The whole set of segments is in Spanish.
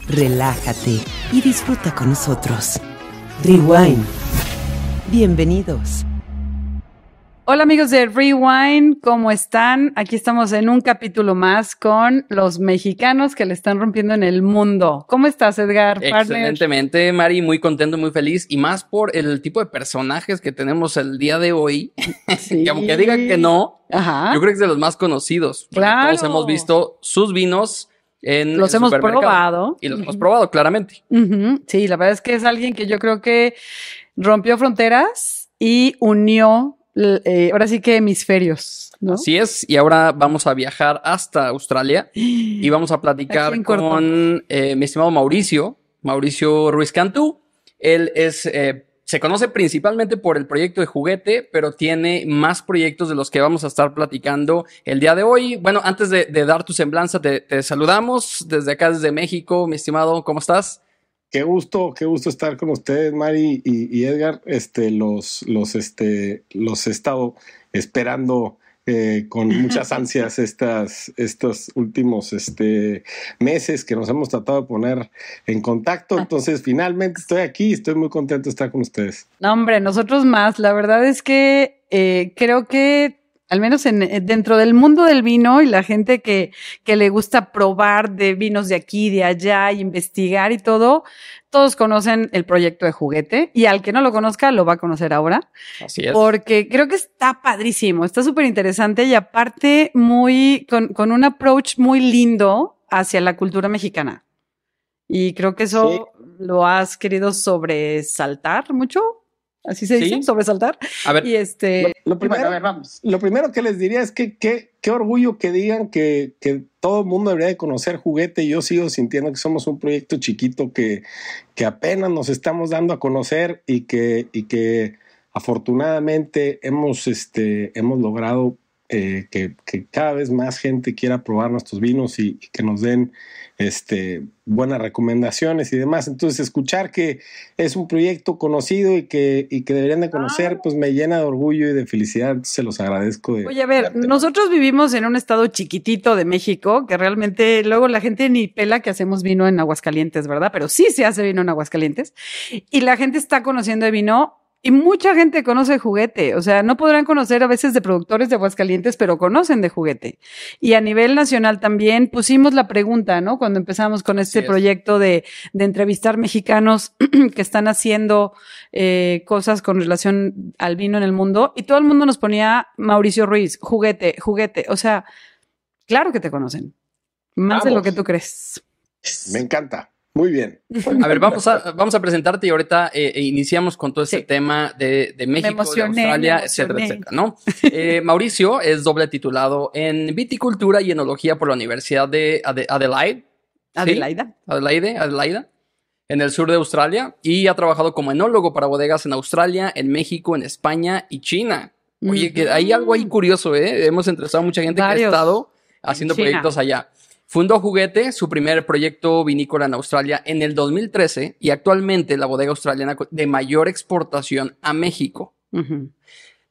relájate y disfruta con nosotros. Rewind. Bienvenidos. Hola amigos de Rewind, ¿cómo están? Aquí estamos en un capítulo más con los mexicanos que le están rompiendo en el mundo. ¿Cómo estás, Edgar? Excelentemente, Mari, muy contento, muy feliz y más por el tipo de personajes que tenemos el día de hoy. Sí. Que aunque digan que no, Ajá. yo creo que es de los más conocidos. Claro. Todos hemos visto sus vinos en Los el hemos supermercado. probado. Y los hemos probado, claramente. Sí, la verdad es que es alguien que yo creo que rompió fronteras y unió ahora sí que hemisferios, ¿no? Así es, y ahora vamos a viajar hasta Australia y vamos a platicar con mi estimado Mauricio Ruiz Cantú. Él es, se conoce principalmente por el proyecto de juguete, pero tiene más proyectos de los que vamos a estar platicando el día de hoy. Bueno, antes de dar tu semblanza, te saludamos desde acá, desde México, mi estimado, ¿cómo estás? Qué gusto estar con ustedes, Mari y Edgar. Los he estado esperando con muchas ansias estos últimos meses que nos hemos tratado de poner en contacto. Entonces, finalmente estoy aquí y estoy muy contento de estar con ustedes. No, hombre, nosotros más. La verdad es que creo que al menos dentro del mundo del vino y la gente que le gusta probar de vinos de aquí, de allá, y investigar y todo, todos conocen el proyecto de juguete y al que no lo conozca lo va a conocer ahora. Así es. Porque creo que está padrísimo, está súper interesante y aparte con un approach muy lindo hacia la cultura mexicana. Y creo que eso lo has querido sobresaltar mucho. ¿Así se dice? ¿Sobresaltar? A ver, y lo primero que les diría es que qué orgullo que digan que todo el mundo debería de conocer juguete. Yo sigo sintiendo que somos un proyecto chiquito que apenas nos estamos dando a conocer y que afortunadamente hemos logrado que cada vez más gente quiera probar nuestros vinos y que nos den buenas recomendaciones y demás. Entonces, escuchar que es un proyecto conocido y que deberían de conocer, pues me llena de orgullo y de felicidad. Se los agradezco. Oye, a ver, nosotros vivimos en un estado chiquitito de México, que realmente luego la gente ni pela que hacemos vino en Aguascalientes, ¿verdad? Pero sí se hace vino en Aguascalientes. Y la gente está conociendo de vino. Y mucha gente conoce juguete, o sea, no podrán conocer a veces de productores de Aguascalientes, pero conocen de juguete. Y a nivel nacional también pusimos la pregunta, ¿no? Cuando empezamos con este proyecto de entrevistar mexicanos que están haciendo cosas con relación al vino en el mundo, y todo el mundo nos ponía Mauricio Ruiz, juguete. O sea, claro que te conocen, más de lo que tú crees. Me encanta. Muy bien. A ver, vamos a presentarte y ahorita iniciamos con todo este tema de México, de Australia, etcétera, ¿no? Mauricio es doble titulado en viticultura y enología por la Universidad de Adelaida, en el sur de Australia, y ha trabajado como enólogo para bodegas en Australia, en México, en España y China. Oye, que hay algo ahí curioso, ¿eh? Hemos entrevistado a mucha gente que ha estado haciendo proyectos allá. Fundó Juguete, su primer proyecto vinícola en Australia, en el 2013 y actualmente la bodega australiana de mayor exportación a México.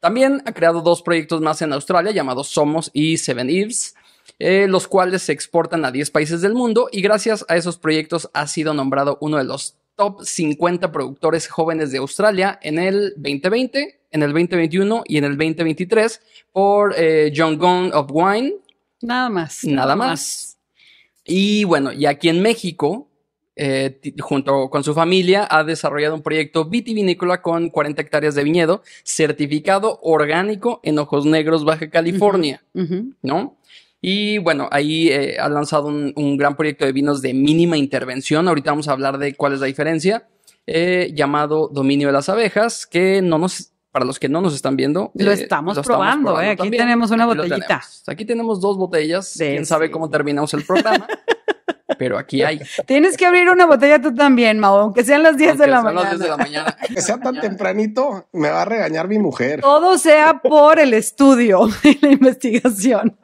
También ha creado 2 proyectos más en Australia llamados Somos y Seven Eves, los cuales se exportan a 10 países del mundo y gracias a esos proyectos ha sido nombrado uno de los top 50 productores jóvenes de Australia en el 2020, en el 2021 y en el 2023 por Young Gun of Wine. Nada más. Y bueno, y aquí en México, junto con su familia, ha desarrollado un proyecto vitivinícola con 40 hectáreas de viñedo, certificado orgánico en Ojos Negros, Baja California, ¿no? Y bueno, ahí ha lanzado un gran proyecto de vinos de mínima intervención. Ahorita vamos a hablar de cuál es la diferencia, llamado Dominio de las Abejas, que para los que no nos están viendo, lo estamos probando. Aquí también tenemos una botellita. Aquí tenemos 2 botellas. Quién sabe cómo terminamos el programa. Pero aquí hay. Tienes que abrir una botella tú también, Mau, aunque sean las 10 de la mañana. Las 10 de la mañana. Que sea tan tempranito, me va a regañar mi mujer. Todo sea por el estudio y la investigación.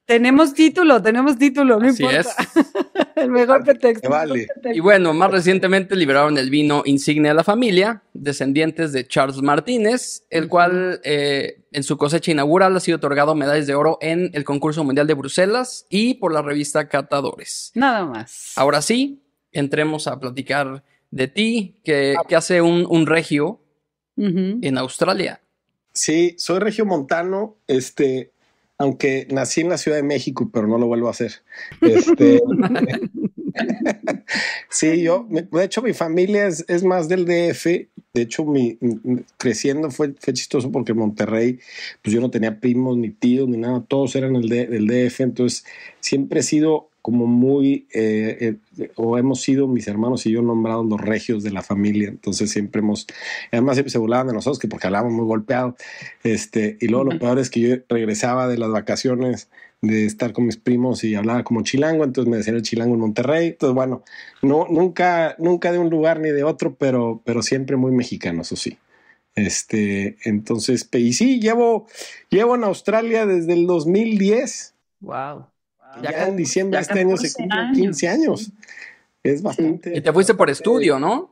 Tenemos título, no Así importa. es. El mejor pretexto. Vale. Y bueno, más recientemente liberaron el vino insignia de la familia, descendientes de Charles Martínez, el cual en su cosecha inaugural ha sido otorgado medallas de oro en el concurso mundial de Bruselas y por la revista Catadores. Nada más. Ahora sí, entremos a platicar de ti, que hace un regio en Australia. Sí, soy regiomontano, aunque nací en la Ciudad de México, pero no lo vuelvo a hacer. Sí, de hecho, mi familia es más del DF. De hecho, creciendo fue chistoso porque en Monterrey, pues yo no tenía primos, ni tíos, ni nada. Todos eran del DF. Entonces, siempre he sido como muy, o hemos sido mis hermanos y yo nombrados los regios de la familia. Entonces, además siempre se burlaban de nosotros que porque hablábamos muy golpeado. Y luego lo peor es que yo regresaba de las vacaciones de estar con mis primos y hablaba como chilango, entonces me decían el chilango en Monterrey. Entonces, bueno, nunca de un lugar ni de otro, pero siempre muy mexicano, eso sí. Entonces, y sí, llevo en Australia desde el 2010. Wow. Ya en diciembre de este año se cumplen 15 años. Es bastante. Y te fuiste por estudio, ¿no?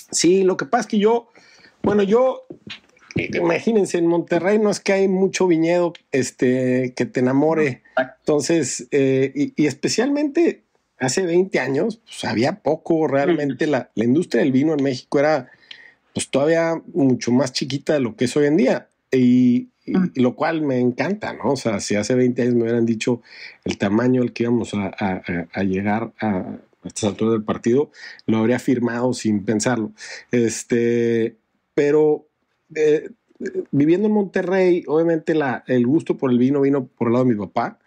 Sí, lo que pasa es que yo, imagínense, en Monterrey no es que hay mucho viñedo que te enamore. Entonces, y especialmente hace 20 años, pues había poco realmente. La industria del vino en México era pues todavía mucho más chiquita de lo que es hoy en día. Y lo cual me encanta, ¿no? O sea, si hace 20 años me hubieran dicho el tamaño al que íbamos a llegar a estas alturas del partido, lo habría firmado sin pensarlo. Pero viviendo en Monterrey, obviamente el gusto por el vino vino por el lado de mi papá.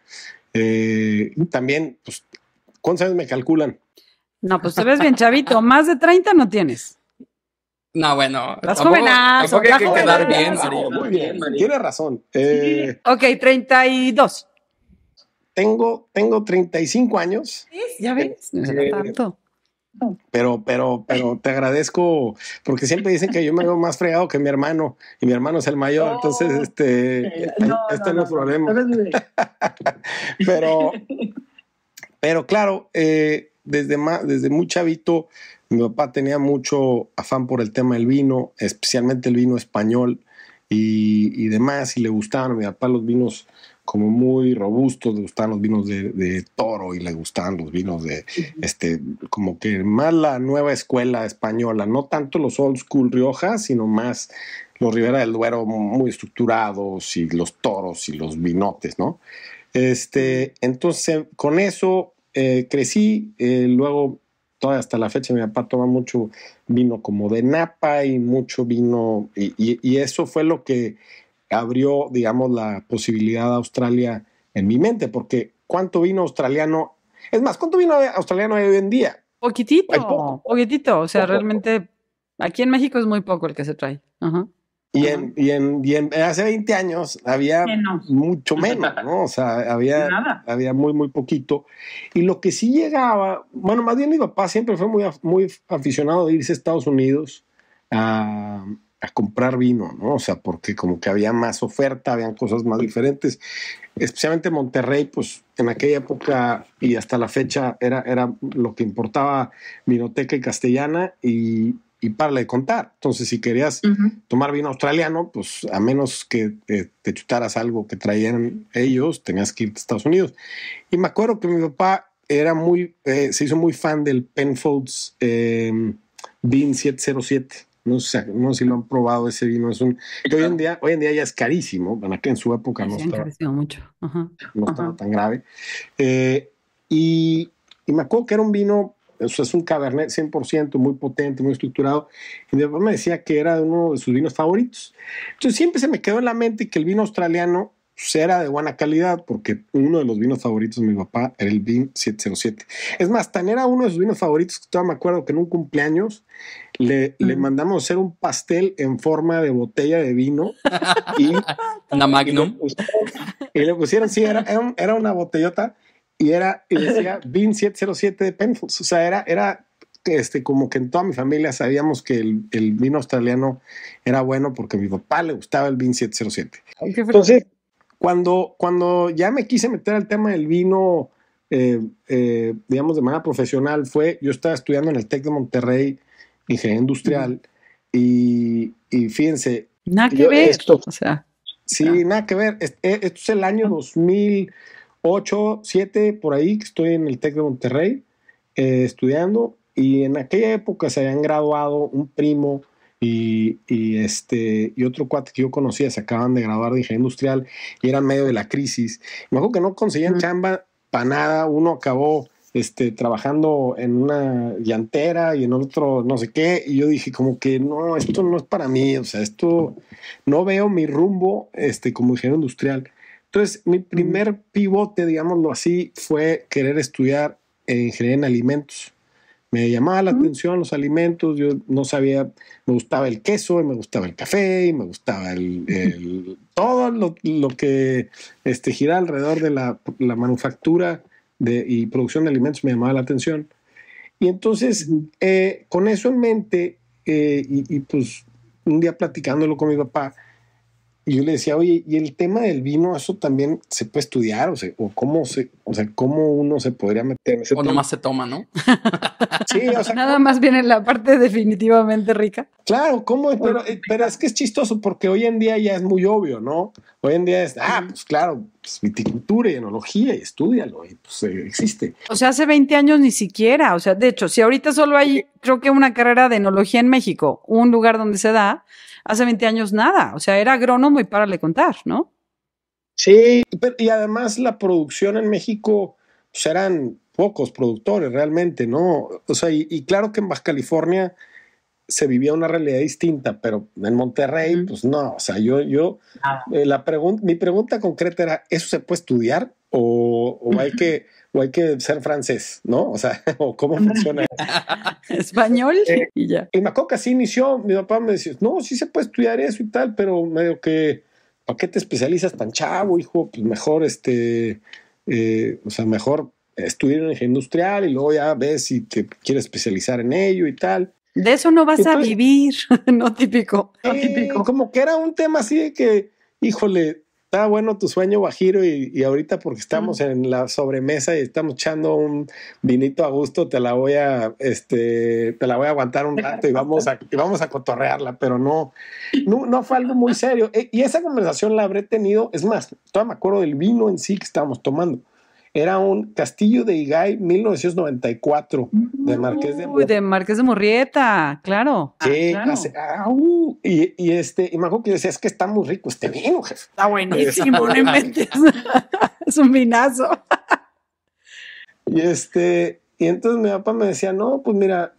También, pues, ¿cuántos años me calculan? No, pues te ves bien chavito. Más de 30 no tienes. No, bueno. Estás jovenazo. Tampoco hay que quedar bien, María. Muy bien, tienes razón. Ok, 32. Tengo 35 años. Ya ves, no será tanto. Pero te agradezco porque siempre dicen que yo me veo más fregado que mi hermano y mi hermano es el mayor, entonces no es problema. Pero claro, desde muy chavito mi papá tenía mucho afán por el tema del vino, especialmente el vino español y demás, y le gustaban a mi papá los vinos como muy robustos, le gustaban los vinos de Toro y le gustaban los vinos de, como que más la nueva escuela española, no tanto los old school Rioja, sino más los Ribera del Duero muy estructurados y los toros y los vinotes, ¿no? Entonces, con eso crecí, luego todavía hasta la fecha mi papá toma mucho vino como de Napa y mucho vino, y eso fue lo que abrió, digamos, la posibilidad de Australia en mi mente, porque ¿cuánto vino australiano? Es más, ¿cuánto vino australiano hay hoy en día? Poquitito. O sea, realmente aquí en México es muy poco el que se trae. Ajá. Y hace 20 años había mucho menos, ¿no? O sea, había muy, muy poquito. Y lo que sí llegaba, bueno, más bien mi papá siempre fue muy aficionado de irse a Estados Unidos a comprar vino, ¿no? O sea, porque como que había más oferta, habían cosas más diferentes. Especialmente Monterrey, pues en aquella época y hasta la fecha era lo que importaba Vinoteca y Castellana y párale de contar. Entonces, si querías tomar vino australiano, pues a menos que te chutaras algo que traían ellos, tenías que ir a Estados Unidos. Y me acuerdo que mi papá era se hizo muy fan del Penfolds Bean 707. No sé si lo han probado ese vino. Que hoy en día ya es carísimo. En su época no estaba mucho. No estaba tan grave. Y me acuerdo que era un vino, es un Cabernet 100%, muy potente, muy estructurado. Y mi papá me decía que era uno de sus vinos favoritos. Entonces siempre se me quedó en la mente que el vino australiano era de buena calidad, porque uno de los vinos favoritos de mi papá era el Bean 707. Es más, tan era uno de sus vinos favoritos que todavía me acuerdo que en un cumpleaños le mandamos hacer un pastel en forma de botella de vino y una Magnum y le pusieron, sí, era una botellota y decía Bean 707 de Penfolds. O sea, era como que en toda mi familia sabíamos que el vino australiano era bueno porque a mi papá le gustaba el Bean 707. Entonces, Cuando ya me quise meter al tema del vino, digamos, de manera profesional, yo estaba estudiando en el TEC de Monterrey, ingeniería industrial, y fíjense. Nada que ver. Nada que ver. Esto es el año 2008, 2007, por ahí, que estoy en el TEC de Monterrey estudiando, y en aquella época se habían graduado un primo y otro cuate que yo conocía, se acaban de graduar de ingeniería industrial y eran medio de la crisis. Me acuerdo que no conseguían chamba para nada. Uno acabó trabajando en una llantera y en otro no sé qué, y yo dije como que no, esto no es para mí, o sea, esto no veo mi rumbo como ingeniero industrial. Entonces mi primer pivote, digámoslo así, fue querer estudiar ingeniería en alimentos. Me llamaba la atención los alimentos, yo no sabía, me gustaba el queso, y me gustaba el café, y me gustaba todo lo que gira alrededor de la manufactura y producción de alimentos me llamaba la atención. Y entonces, con eso en mente, y pues un día platicándolo con mi papá, y yo le decía, oye, y el tema del vino, eso también se puede estudiar, cómo uno se podría meter en ese tema. O nomás se toma, ¿no? Sí, nada más viene la parte definitivamente rica. Claro, pero es que es chistoso porque hoy en día ya es muy obvio, ¿no? Hoy en día es, pues claro, pues, viticultura y enología, y estúdialo, y pues existe. O sea, hace 20 años ni siquiera, o sea, de hecho, si ahorita solo hay, creo que una carrera de enología en México, un lugar donde se da, hace 20 años nada, o sea, era agrónomo y párale contar, ¿no? Sí, y además la producción en México, pues eran pocos productores realmente, ¿no? O sea, y claro que en Baja California se vivía una realidad distinta, pero en Monterrey, pues no, o sea, mi pregunta concreta era, ¿eso se puede estudiar o hay que ser francés, ¿no? O sea, ¿o cómo funciona eso? Español y ya. Y me acuerdo que así inició, mi papá me decía, no, sí se puede estudiar eso y tal, pero medio que, ¿para qué te especializas tan chavo, hijo? Pues mejor, mejor estudiar en ingeniería industrial y luego ya ves si te quieres especializar en ello y tal. De eso no vas a vivir, no típico. Como que era un tema así de que, híjole, está bueno tu sueño, Guajiro, y ahorita porque estamos en la sobremesa y estamos echando un vinito a gusto, te la voy a aguantar un rato y vamos a cotorrearla, pero no fue algo muy serio. Y esa conversación la habré tenido, es más, todavía me acuerdo del vino en sí que estábamos tomando. Era un Castillo de Higay 1994 de Marqués de Murrieta. De Marqués de Murrieta, claro. Sí, claro. Y me acuerdo que decía, es que está muy rico este vino, jefe. Está buenísimo, no inventes. Es un vinazo. Y entonces mi papá me decía, no, pues mira,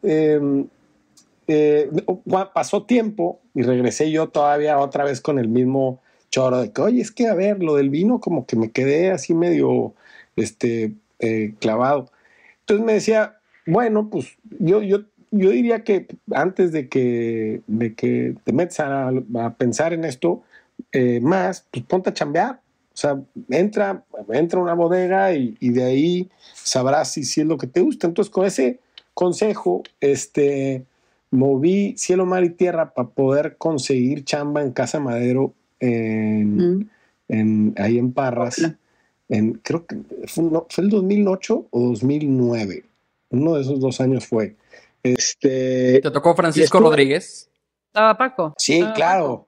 pasó tiempo y regresé yo todavía otra vez con el mismo choro de que, oye, es que a ver, lo del vino como que me quedé así medio clavado. Entonces me decía, bueno, pues yo diría que antes de que te metas a pensar en esto más, pues ponte a chambear. O sea, entra a una bodega y de ahí sabrás si es lo que te gusta. Entonces, con ese consejo, moví cielo, mar y tierra para poder conseguir chamba en Casa Madero ahí en Parras. Creo que fue el 2008 o 2009. Uno de esos 2 años fue. ¿Te tocó Francisco Rodríguez? ¿Estaba Paco? Sí, claro.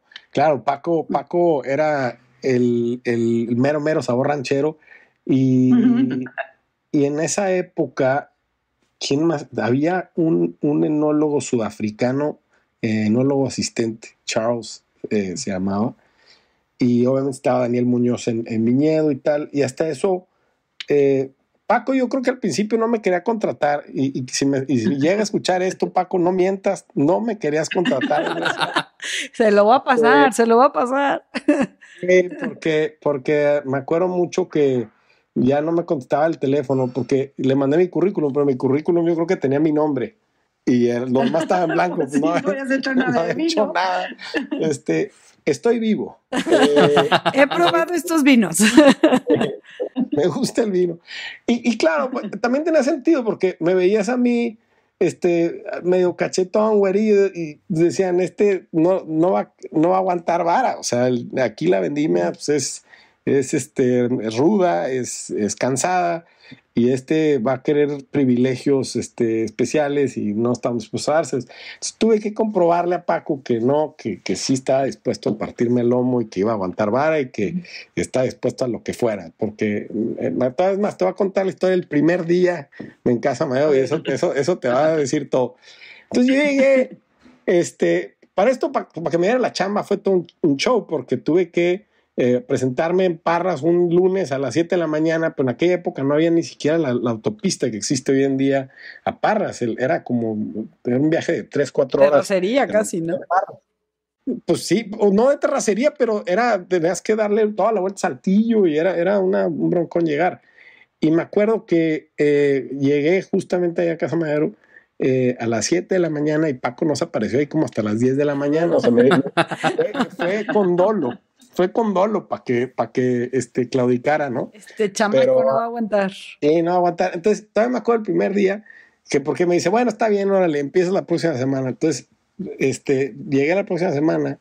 Paco era el mero sabor ranchero. Y en esa época, ¿quién más? Había un enólogo sudafricano, enólogo asistente, Charles se llamaba. Y obviamente estaba Daniel Muñoz en viñedo y tal, y hasta eso, Paco, yo creo que al principio no me quería contratar, y si llega a escuchar esto, Paco, no mientas, no me querías contratar. Se lo va a pasar, porque me acuerdo mucho que ya no me contestaba el teléfono, porque le mandé mi currículum, pero mi currículum yo creo que tenía mi nombre, y nomás estaba en blanco. Sí, no habías hecho nada de vino. No había hecho nada. Estoy vivo. He probado estos vinos. Me gusta el vino. Y claro, también tenía sentido porque me veías a mí medio cachetón, güerillo, y decían, no va a aguantar vara. O sea, aquí la vendimia pues es ruda, es cansada, y va a querer privilegios especiales y no estamos dispuestos a darse. Entonces, tuve que comprobarle a Paco que no, que sí estaba dispuesto a partirme el lomo y que iba a aguantar vara y que está dispuesto a lo que fuera. Porque, otra vez más, te voy a contar la historia del primer día en Casa Madero y eso te va a decir todo. Entonces yo llegué, para que me diera la chamba fue todo un show, porque tuve que presentarme en Parras un lunes a las 7 de la mañana, pero en aquella época no había ni siquiera la autopista que existe hoy en día a Parras. Era un viaje de 3-4 horas. Terracería casi, ¿no? Pues sí, o no de terracería, pero tenías que darle toda la vuelta a Saltillo y era un broncón llegar. Y me acuerdo que llegué justamente allá a Casa Madero a las 7 de la mañana y Paco no se apareció ahí como hasta las 10 de la mañana. O sea, fue con dolo. Fue con dolo para que claudicara, ¿no? Chamaco no va a aguantar. Sí, no va a aguantar. Entonces, todavía me acuerdo el primer día porque me dice, bueno, está bien, órale, empieza la próxima semana. Entonces, llegué la próxima semana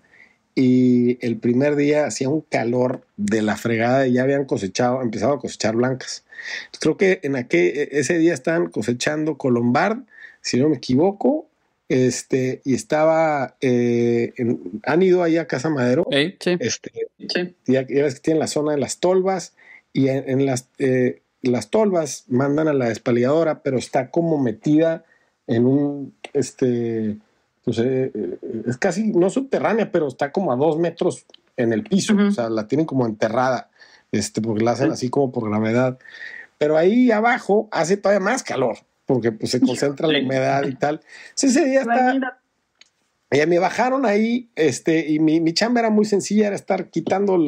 y el primer día hacía un calor de la fregada y ya habían empezado a cosechar blancas. Entonces, creo que ese día estaban cosechando Colombard, si no me equivoco, y estaba han ido ahí a Casa Madero. Sí. Ya ves que tienen la zona de las tolvas y en las tolvas mandan a la despaligadora, pero está como metida en un es casi no subterránea, pero está como a 2 metros en el piso. O sea, la tienen como enterrada, porque la hacen así como por gravedad, pero ahí abajo hace todavía más calor porque pues se concentra la humedad y tal. Entonces, ese día me bajaron ahí, y mi chamba era muy sencilla, era estar quitando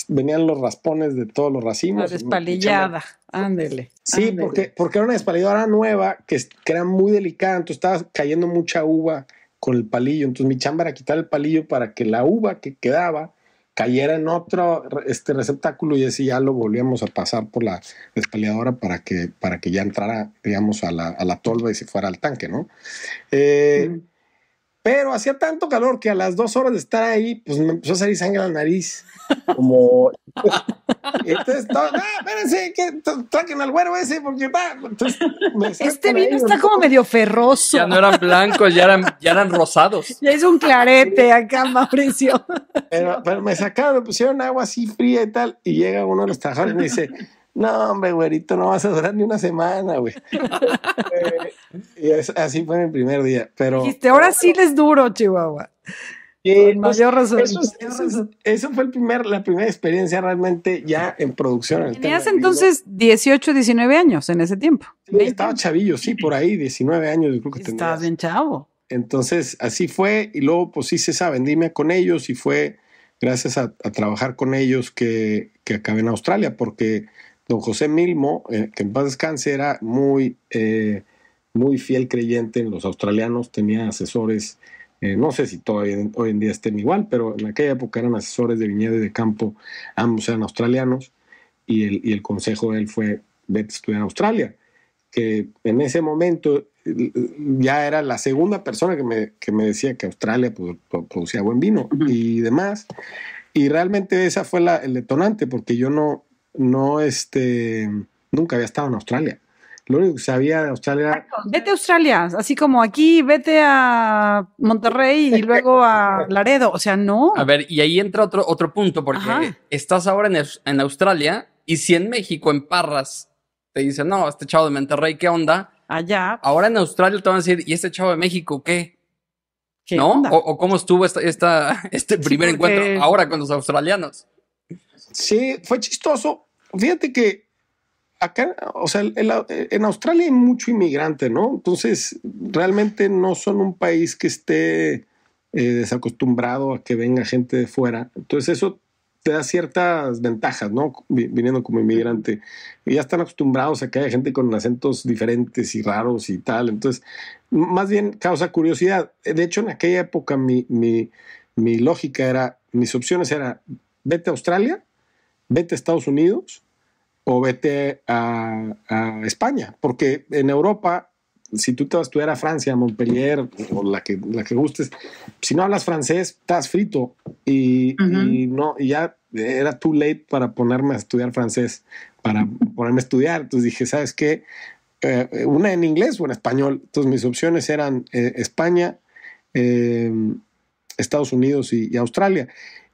venían los raspones de todos los racimos. La despalillada, ándele. Sí, porque era una despalilladora nueva que era muy delicada, entonces estaba cayendo mucha uva con el palillo, entonces mi chamba era quitar el palillo para que la uva que quedaba cayera en otro receptáculo y así ya lo volvíamos a pasar por la despalilladora para que ya entrara, digamos, a la tolva y se fuera al tanque, ¿no? Pero hacía tanto calor que a las 2 horas de estar ahí, pues me empezó a salir sangre a la nariz. Como... Entonces, espérense, que traquen al güero ese, porque entonces, vino está como medio ferroso. Ya no eran blancos, ya eran rosados. Ya hizo un clarete acá, Mauricio. Pero me sacaron, me pusieron agua así fría y tal, y llega uno de los trabajadores y me dice, no, hombre, güerito, no vas a durar ni una semana, güey. Y así fue mi primer día. Pero dijiste, ahora sí les duro, Chihuahua. Con mayor razón. Eso fue la primera experiencia realmente ya en producción. Tenías entonces 18, 19 años en ese tiempo. Sí, estaba chavillo, sí, por ahí, 19 años yo creo que tenía. Estabas bien chavo. Entonces, así fue, y luego pues hice esa vendimia con ellos y fue gracias a trabajar con ellos que acabé en Australia, porque don José Milmo, que en paz descanse, era muy fiel creyente en los australianos, tenía asesores. No sé si todavía hoy en día estén igual, pero en aquella época eran asesores de viñedo y de campo, ambos eran australianos, y el consejo de él fue, vete a estudiar en Australia, que en ese momento ya era la segunda persona que me decía que Australia producía buen vino y demás, y realmente esa fue el detonante, porque yo nunca había estado en Australia. Lo único que sabía de Australia era... Vete a Australia, así como aquí, vete a Monterrey y luego a Laredo, o sea, no. A ver, y ahí entra otro punto, porque estás ahora en Australia y si en México, en Parras, te dicen, no, este chavo de Monterrey, ¿qué onda? Allá. Ahora en Australia te van a decir, ¿y este chavo de México qué? ¿No? Onda? ¿O cómo estuvo este primer encuentro ahora con los australianos? Sí, fue chistoso. Fíjate que acá, o sea, en Australia hay mucho inmigrante, ¿no? Entonces, realmente no son un país que esté desacostumbrado a que venga gente de fuera. Entonces, eso te da ciertas ventajas, ¿no? Viniendo como inmigrante. Y ya están acostumbrados a que haya gente con acentos diferentes y raros y tal. Entonces, más bien causa curiosidad. De hecho, en aquella época mi lógica era, mis opciones eran, vete a Australia, vete a Estados Unidos, o vete a España, porque en Europa, si tú te vas a estudiar a Francia, a Montpellier, o la que gustes, si no hablas francés, estás frito y ya era too late para ponerme a estudiar francés, para ponerme a estudiar. Entonces dije, ¿sabes qué? Una en inglés o en español. Entonces mis opciones eran España, Estados Unidos y Australia.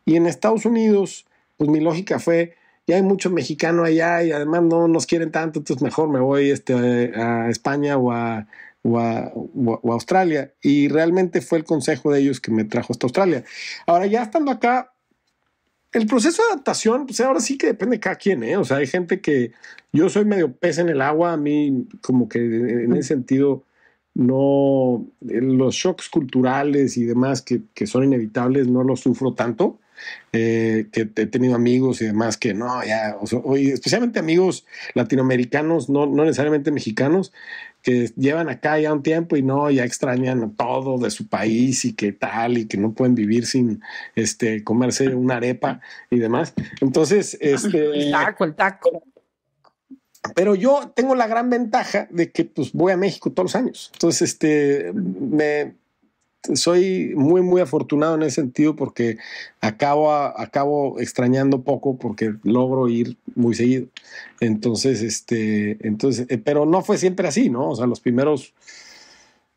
Y en Estados Unidos, pues mi lógica fue, ya hay mucho mexicano allá y además no nos quieren tanto, entonces mejor me voy a España o a Australia. Y realmente fue el consejo de ellos que me trajo hasta Australia. Ahora, ya estando acá, el proceso de adaptación, pues ahora sí que depende de cada quien, ¿eh? O sea, hay gente que yo soy medio pez en el agua, a mí como que en ese sentido no, los shocks culturales y demás que son inevitables no los sufro tanto. Que he tenido amigos y demás que no, ya, o sea, especialmente amigos latinoamericanos, no necesariamente mexicanos, que llevan acá ya un tiempo y no, ya extrañan todo de su país y que tal, y que no pueden vivir sin comerse una arepa y demás. Entonces, el taco. Pero yo tengo la gran ventaja de que pues voy a México todos los años. Entonces, soy muy, muy afortunado en ese sentido porque acabo extrañando poco porque logro ir muy seguido. Entonces, pero no fue siempre así, ¿no? O sea, los primeros,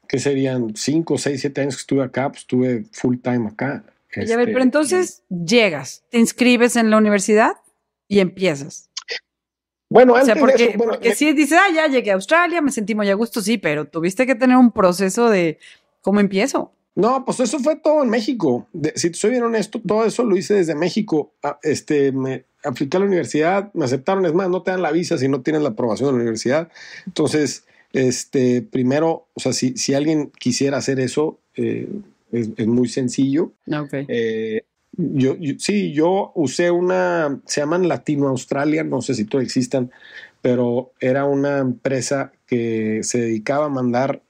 ¿qué serían? 5, 6, 7 años que estuve acá, pues estuve full time acá. Ya ver, pero entonces llegas, te inscribes en la universidad y empiezas. Bueno, o sea, porque si dices, ya llegué a Australia, me sentí muy a gusto, sí, pero tuviste que tener un proceso de cómo empiezo. No, pues eso fue todo en México. Si te soy bien honesto, todo eso lo hice desde México. Me apliqué a la universidad, me aceptaron. Es más, no te dan la visa si no tienes la aprobación de la universidad. Entonces, primero, o sea, si alguien quisiera hacer eso, es muy sencillo. Okay. Yo usé se llaman Latino Australia, no sé si todavía existan, pero era una empresa que se dedicaba a mandar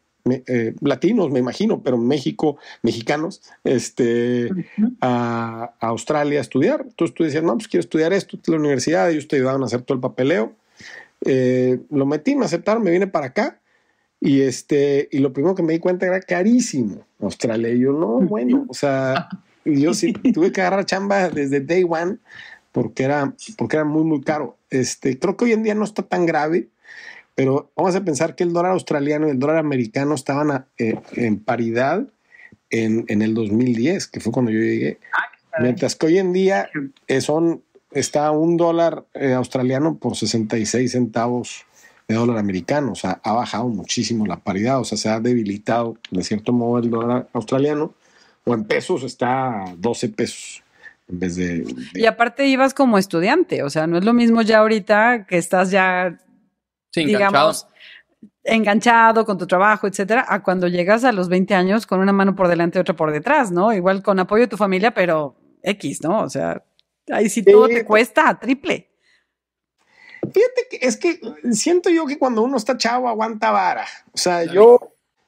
latinos, me imagino, pero mexicanos, a Australia a estudiar. Entonces tú decías, no, pues quiero estudiar esto, la universidad, ellos te ayudaban a hacer todo el papeleo. Lo metí, me aceptaron, me vine para acá y lo primero que me di cuenta era carísimo Australia. Y yo, no, bueno, o sea, yo sí tuve que agarrar chamba desde day one porque era muy, muy caro. Creo que hoy en día no está tan grave, pero vamos a pensar que el dólar australiano y el dólar americano estaban en paridad en el 2010, que fue cuando yo llegué. Mientras que hoy en día está un dólar australiano por 66 centavos de dólar americano. O sea, ha bajado muchísimo la paridad. O sea, se ha debilitado de cierto modo el dólar australiano. O en pesos está a 12 pesos. En vez de... Y aparte ibas como estudiante. O sea, no es lo mismo ya ahorita que estás ya... Sí, digamos, enganchado con tu trabajo, etcétera, a cuando llegas a los 20 años con una mano por delante y otra por detrás, ¿no? Igual con apoyo de tu familia, pero X, ¿no? O sea, ahí sí todo te cuesta triple. Fíjate que es que siento yo que cuando uno está chavo aguanta vara. O sea, yo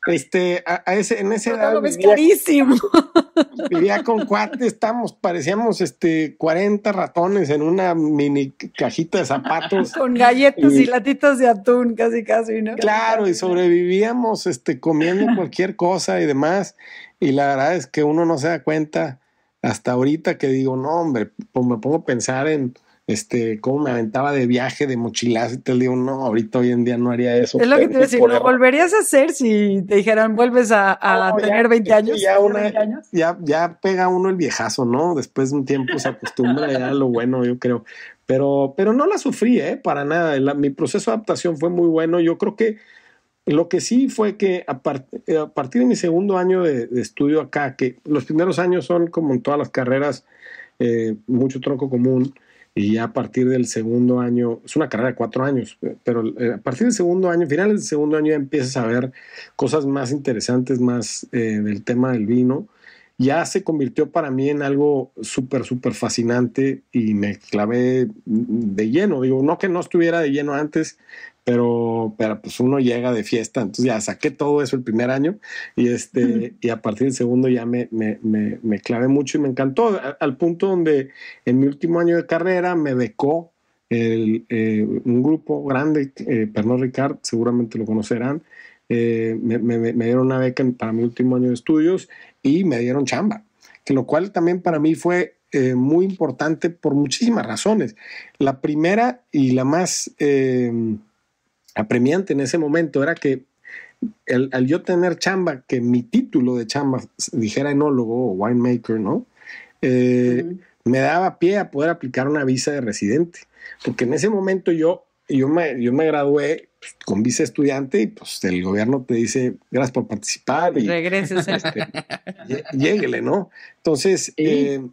en esa edad lo ves carísimo. Vivía con cuates, parecíamos 40 ratones en una mini cajita de zapatos. Con galletas y latitas de atún, casi, ¿no? Claro, y sobrevivíamos comiendo cualquier cosa y demás. Y la verdad es que uno no se da cuenta hasta ahorita que digo, no, hombre, pues me pongo a pensar en cómo me aventaba de viaje, de mochilazo, y te digo, no, ahorita hoy en día no haría eso. Es lo que te voy a decir, ¿lo volverías a hacer si te dijeran, vuelves a tener 20 años? Ya pega uno el viejazo, ¿no? Después de un tiempo se acostumbra ya a lo bueno, yo creo. Pero no la sufrí, para nada. Mi proceso de adaptación fue muy bueno. Yo creo que lo que sí fue que a partir de mi segundo año de estudio acá, que los primeros años son como en todas las carreras, mucho tronco común. Y ya a partir del segundo año, es una carrera de 4 años, pero a partir del segundo año, finales del segundo año, ya empiezas a ver cosas más interesantes, más del tema del vino. Ya se convirtió para mí en algo súper, súper fascinante y me clavé de lleno. Digo, no que no estuviera de lleno antes, pero pues uno llega de fiesta, entonces ya saqué todo eso el primer año y y a partir del segundo ya me clavé mucho y me encantó, al punto donde en mi último año de carrera me becó un grupo grande, Pernod Ricard, seguramente lo conocerán, me dieron una beca para mi último año de estudios y me dieron chamba, que lo cual también para mí fue muy importante por muchísimas razones. La primera y la más apremiante en ese momento era que al yo tener chamba, que mi título de chamba dijera enólogo o winemaker, ¿no? Me daba pie a poder aplicar una visa de residente, porque en ese momento yo me gradué con visa estudiante y pues el gobierno te dice gracias por participar y regreses lléguele, ¿no? Entonces,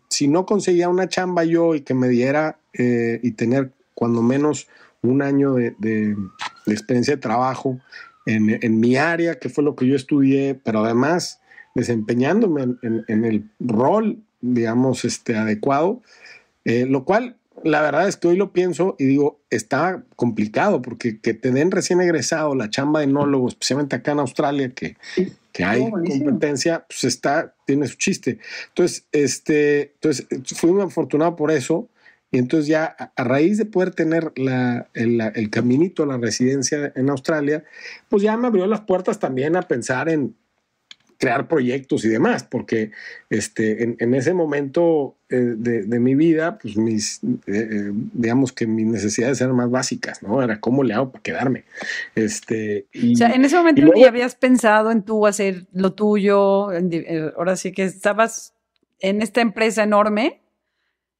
si no conseguía una chamba yo y que me diera y tener cuando menos un año de experiencia de trabajo en mi área, que fue lo que yo estudié, pero además desempeñándome en el rol, digamos, adecuado, lo cual la verdad es que hoy lo pienso y digo, está complicado porque que te den recién egresado la chamba de enólogo, especialmente acá en Australia, que hay competencia, pues tiene su chiste. Entonces, fui muy afortunado por eso. Y entonces ya a raíz de poder tener el caminito a la residencia en Australia, pues ya me abrió las puertas también a pensar en crear proyectos y demás, porque en ese momento de mi vida, pues digamos que mis necesidades eran más básicas, ¿no? Era cómo le hago para quedarme. O sea, en ese momento ni habías pensado en tú hacer lo tuyo, ahora sí que estabas en esta empresa enorme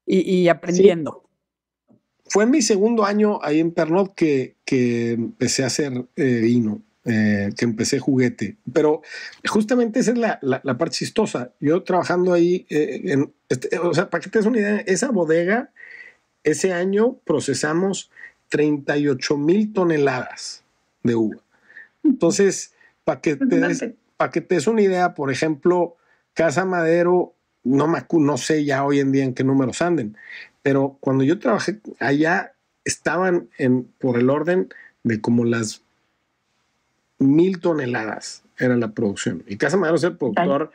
y aprendiendo. Sí. Fue en mi segundo año ahí en Pernod que empecé a hacer vino. Que empecé juguete, pero justamente esa es la parte chistosa. Yo trabajando ahí, o sea, para que te des una idea, esa bodega, ese año procesamos 38,000 toneladas de uva. Entonces, para que te des una idea, por ejemplo, Casa Madero, no sé ya hoy en día en qué números anden, pero cuando yo trabajé allá, estaban por el orden de como las 1,000 toneladas era la producción. Y Casa Madero es el productor,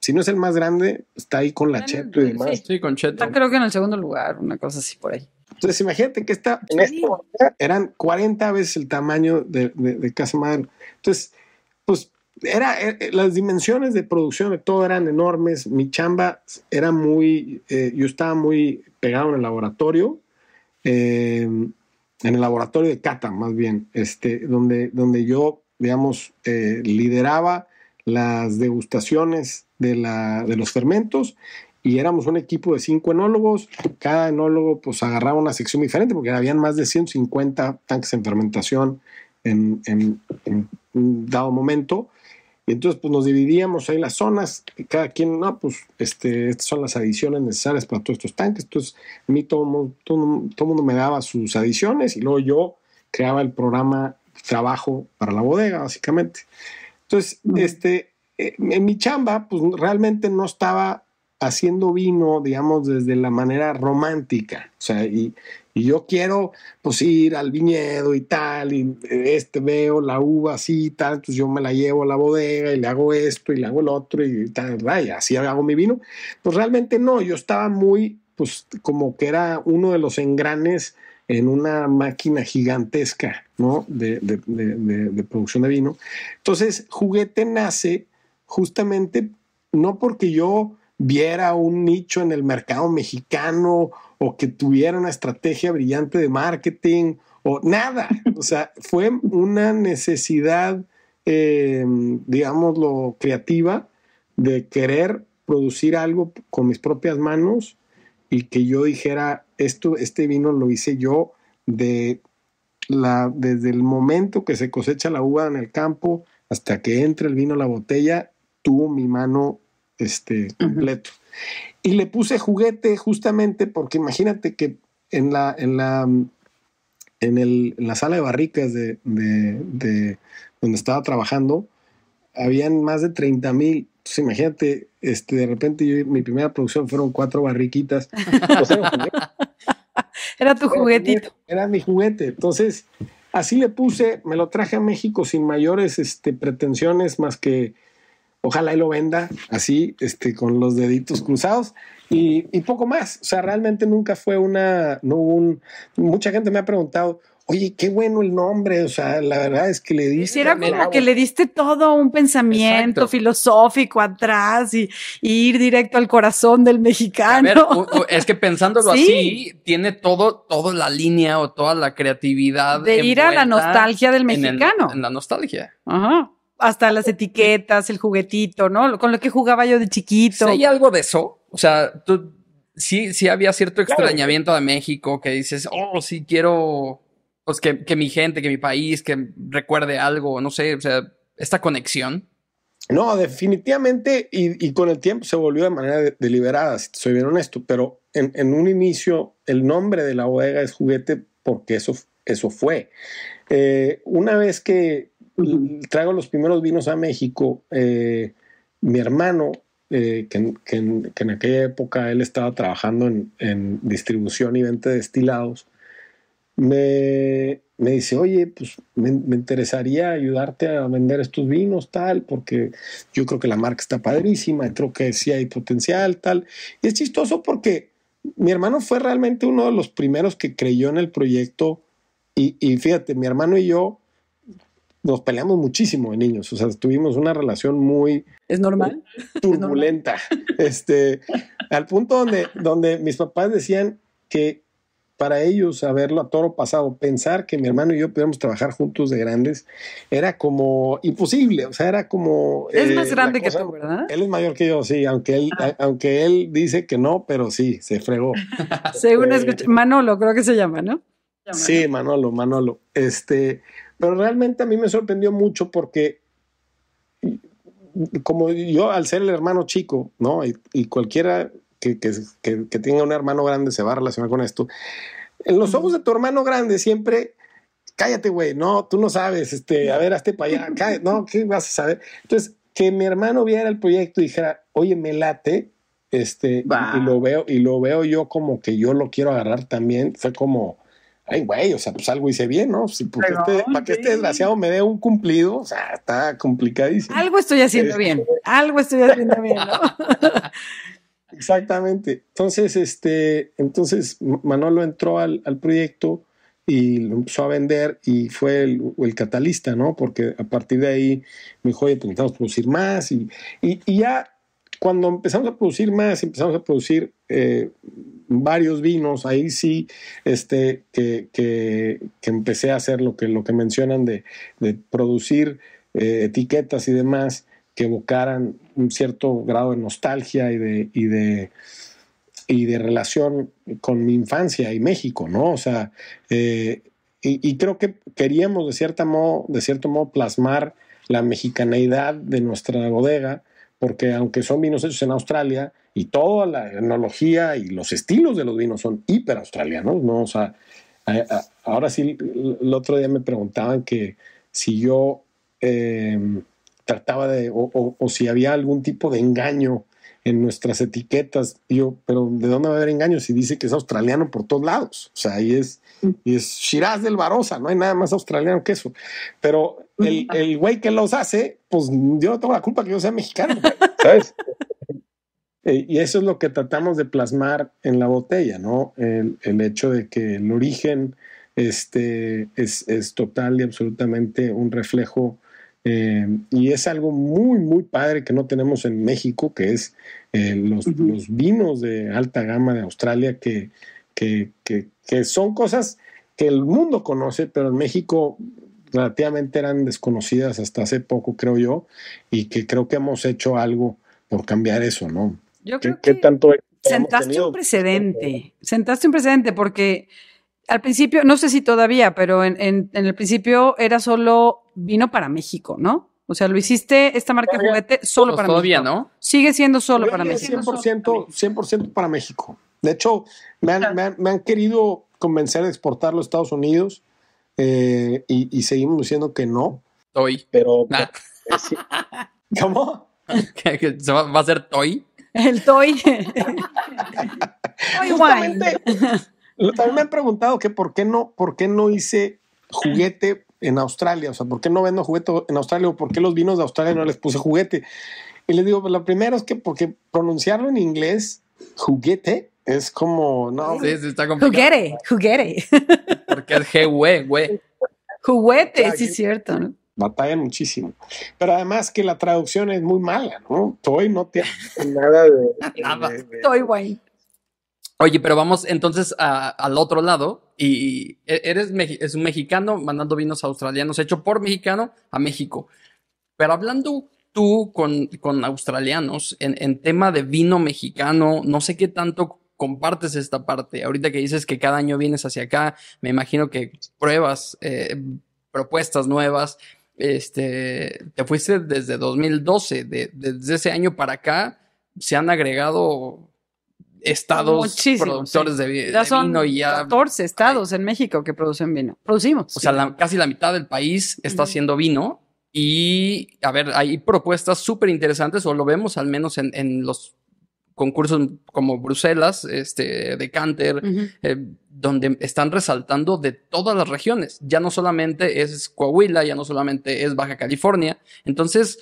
si no es el más grande, está ahí con la Cheto y demás. Sí, con Cheto. Creo que en el segundo lugar, una cosa así por ahí. Entonces, imagínate que esta eran 40 veces el tamaño de Casa Madero. Entonces, pues, las dimensiones de producción de todo eran enormes. Mi chamba era yo estaba muy pegado en el laboratorio, en el laboratorio de cata, más bien, donde yo, digamos, lideraba las degustaciones de los fermentos y éramos un equipo de 5 enólogos. Cada enólogo pues agarraba una sección diferente porque habían más de 150 tanques en fermentación en un dado momento. Y entonces pues nos dividíamos ahí las zonas y cada quien, no, pues estas son las adiciones necesarias para todos estos tanques. Entonces a mí todo mundo me daba sus adiciones y luego yo creaba el programa trabajo para la bodega, básicamente. Entonces, en mi chamba, pues realmente no estaba haciendo vino, digamos, desde la manera romántica. O sea, y yo quiero, pues, ir al viñedo y tal, y veo la uva así y tal, entonces yo me la llevo a la bodega y le hago esto y le hago el otro y tal, ¿verdad? Y así hago mi vino. Pues realmente no, yo estaba muy, pues, como que era uno de los engranes en una máquina gigantesca, ¿no? de producción de vino. Entonces, Juguete nace justamente no porque yo viera un nicho en el mercado mexicano o que tuviera una estrategia brillante de marketing o nada. O sea, fue una necesidad, digámoslo, creativa de querer producir algo con mis propias manos y que yo dijera, este vino lo hice yo desde el momento que se cosecha la uva en el campo hasta que entra el vino a la botella, tuvo mi mano completo. Y le puse Juguete justamente porque imagínate que en la sala de barricas de donde estaba trabajando habían más de 30,000. Entonces imagínate, de repente mi primera producción fueron 4 barriquitas. O sea, era tu juguetito. Era mi juguete. Entonces, así le puse, me lo traje a México sin mayores pretensiones más que ojalá y lo venda así, con los deditos cruzados y poco más. O sea, realmente nunca fue mucha gente me ha preguntado, oye, qué bueno el nombre, o sea, la verdad es que le diste... Era como que le diste todo un pensamiento filosófico atrás y ir directo al corazón del mexicano. A ver, es que pensándolo así, tiene toda la línea o toda la creatividad de ir a la nostalgia del mexicano. En la nostalgia. Ajá. Hasta las etiquetas, el juguetito, ¿no? Con lo que jugaba yo de chiquito. ¿Hay algo de eso? O sea, sí había cierto extrañamiento de México que dices, sí quiero... Pues que mi gente, que mi país, que recuerde algo, no sé, o sea, esta conexión. No, definitivamente, y con el tiempo se volvió de manera deliberada, si soy bien honesto, pero en un inicio el nombre de la bodega es Juguete porque eso fue. Una vez que traigo los primeros vinos a México, mi hermano, que en aquella época él estaba trabajando en distribución y venta de destilados, me dice, oye, pues me interesaría ayudarte a vender estos vinos, tal, porque yo creo que la marca está padrísima, creo que sí hay potencial, tal. Y es chistoso porque mi hermano fue realmente uno de los primeros que creyó en el proyecto y fíjate, mi hermano y yo nos peleamos muchísimo de niños, o sea, tuvimos una relación muy... ¿Es normal? Turbulenta. Al punto donde mis papás decían que para ellos, haberlo a toro pasado, pensar que mi hermano y yo pudiéramos trabajar juntos de grandes, era como imposible, o sea, era como... Es más grande que tú, ¿verdad? Él es mayor que yo, sí, aunque él dice que no, pero sí, se fregó. Según Manolo, creo que se llama, ¿no? Sí, Manolo. Pero realmente a mí me sorprendió mucho porque como yo, al ser el hermano chico, ¿no? Y cualquiera... Que tenga un hermano grande se va a relacionar con esto. En los ojos de tu hermano grande siempre, cállate, güey, no, tú no sabes, a ver, hazte para allá, cállate, no, ¿qué vas a saber? Entonces, que mi hermano viera el proyecto y dijera, oye, me late, y lo veo yo como que yo lo quiero agarrar también, fue como, ay, güey, o sea, pues algo hice bien, ¿no? Sí, porque para que este desgraciado me dé un cumplido, o sea, está complicadísimo. Algo estoy haciendo bien, ¿no? Exactamente. Entonces Manolo entró al proyecto y lo empezó a vender y fue el catalista, ¿no? Porque a partir de ahí me dijo, oye, pues necesitamos producir más y ya cuando empezamos a producir más, empezamos a producir varios vinos, ahí sí que empecé a hacer lo que mencionan de producir etiquetas y demás que evocaran un cierto grado de nostalgia y de relación con mi infancia y México, ¿no? O sea, y creo que queríamos de cierto modo plasmar la mexicaneidad de nuestra bodega, porque aunque son vinos hechos en Australia y toda la enología y los estilos de los vinos son hiper australianos, ¿no? O sea, ahora sí, el otro día me preguntaban que si yo trataba de, o si había algún tipo de engaño en nuestras etiquetas. Y yo, pero ¿de dónde va a haber engaño si dice que es australiano por todos lados? O sea, y es Shiraz del Barossa, no hay nada más australiano que eso. Pero el güey que los hace, pues yo no tengo la culpa que yo sea mexicano, ¿sabes? Y eso es lo que tratamos de plasmar en la botella, ¿no? El hecho de que el origen es total y absolutamente un reflejo. Y es algo muy, muy padre que no tenemos en México, que es los vinos de alta gama de Australia, que son cosas que el mundo conoce, pero en México relativamente eran desconocidas hasta hace poco, creo yo, y que creo que hemos hecho algo por cambiar eso, ¿no? Yo creo que tanto sentaste un precedente porque al principio, no sé si todavía, pero en el principio era solo vino para México, ¿no? O sea, lo hiciste, esta marca de juguete, solo para todavía, México. ¿no? Sigue siendo solo para México. 100% para México. De hecho, me han querido convencer de exportarlo a Estados Unidos y seguimos diciendo que no. Toy. Pero sí. ¿Cómo? ¿Va a ser Toy? El Toy. Toy wine. También me han preguntado que por qué no hice juguete en Australia, o sea, ¿por qué no vendo juguete en Australia o por qué los vinos de Australia no les puse juguete? Y les digo, pues lo primero es que porque pronunciarlo en inglés, juguete, es como, no. Sí, está complicado. Juguete. Porque es G-U-E, güey. Juguete, sí es cierto, ¿no? Batalla muchísimo. Pero además que la traducción es muy mala, ¿no? Toy no tiene nada de... Nada. Toy wine. Oye, pero vamos entonces al otro lado. Y es un mexicano mandando vinos australianos hecho por mexicano a México. Pero hablando tú con australianos en tema de vino mexicano, no sé qué tanto compartes esta parte. Ahorita que dices que cada año vienes hacia acá, me imagino que pruebas, propuestas nuevas. Te fuiste desde 2012. Desde ese año para acá se han agregado estados productores de vino y ya 14 estados en México que producen vino. Producimos. O sea, casi la mitad del país está haciendo vino. Y, a ver, hay propuestas súper interesantes, o lo vemos al menos en los concursos como Bruselas, Decanter, donde están resaltando de todas las regiones. Ya no solamente es Coahuila, ya no solamente es Baja California. Entonces,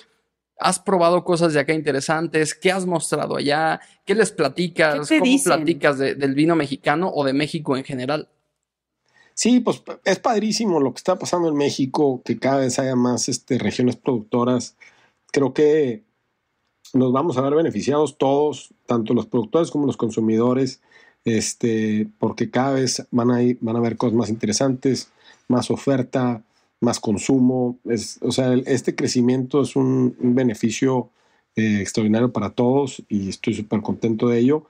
¿has probado cosas de acá interesantes? ¿Qué has mostrado allá? ¿Qué les platicas? ¿Cómo platicas del vino mexicano o de México en general? Sí, pues es padrísimo lo que está pasando en México, que cada vez haya más regiones productoras. Creo que nos vamos a ver beneficiados todos, tanto los productores como los consumidores, porque cada vez van a haber cosas más interesantes, más oferta, más consumo. O sea, este crecimiento es un beneficio extraordinario para todos y estoy súper contento de ello.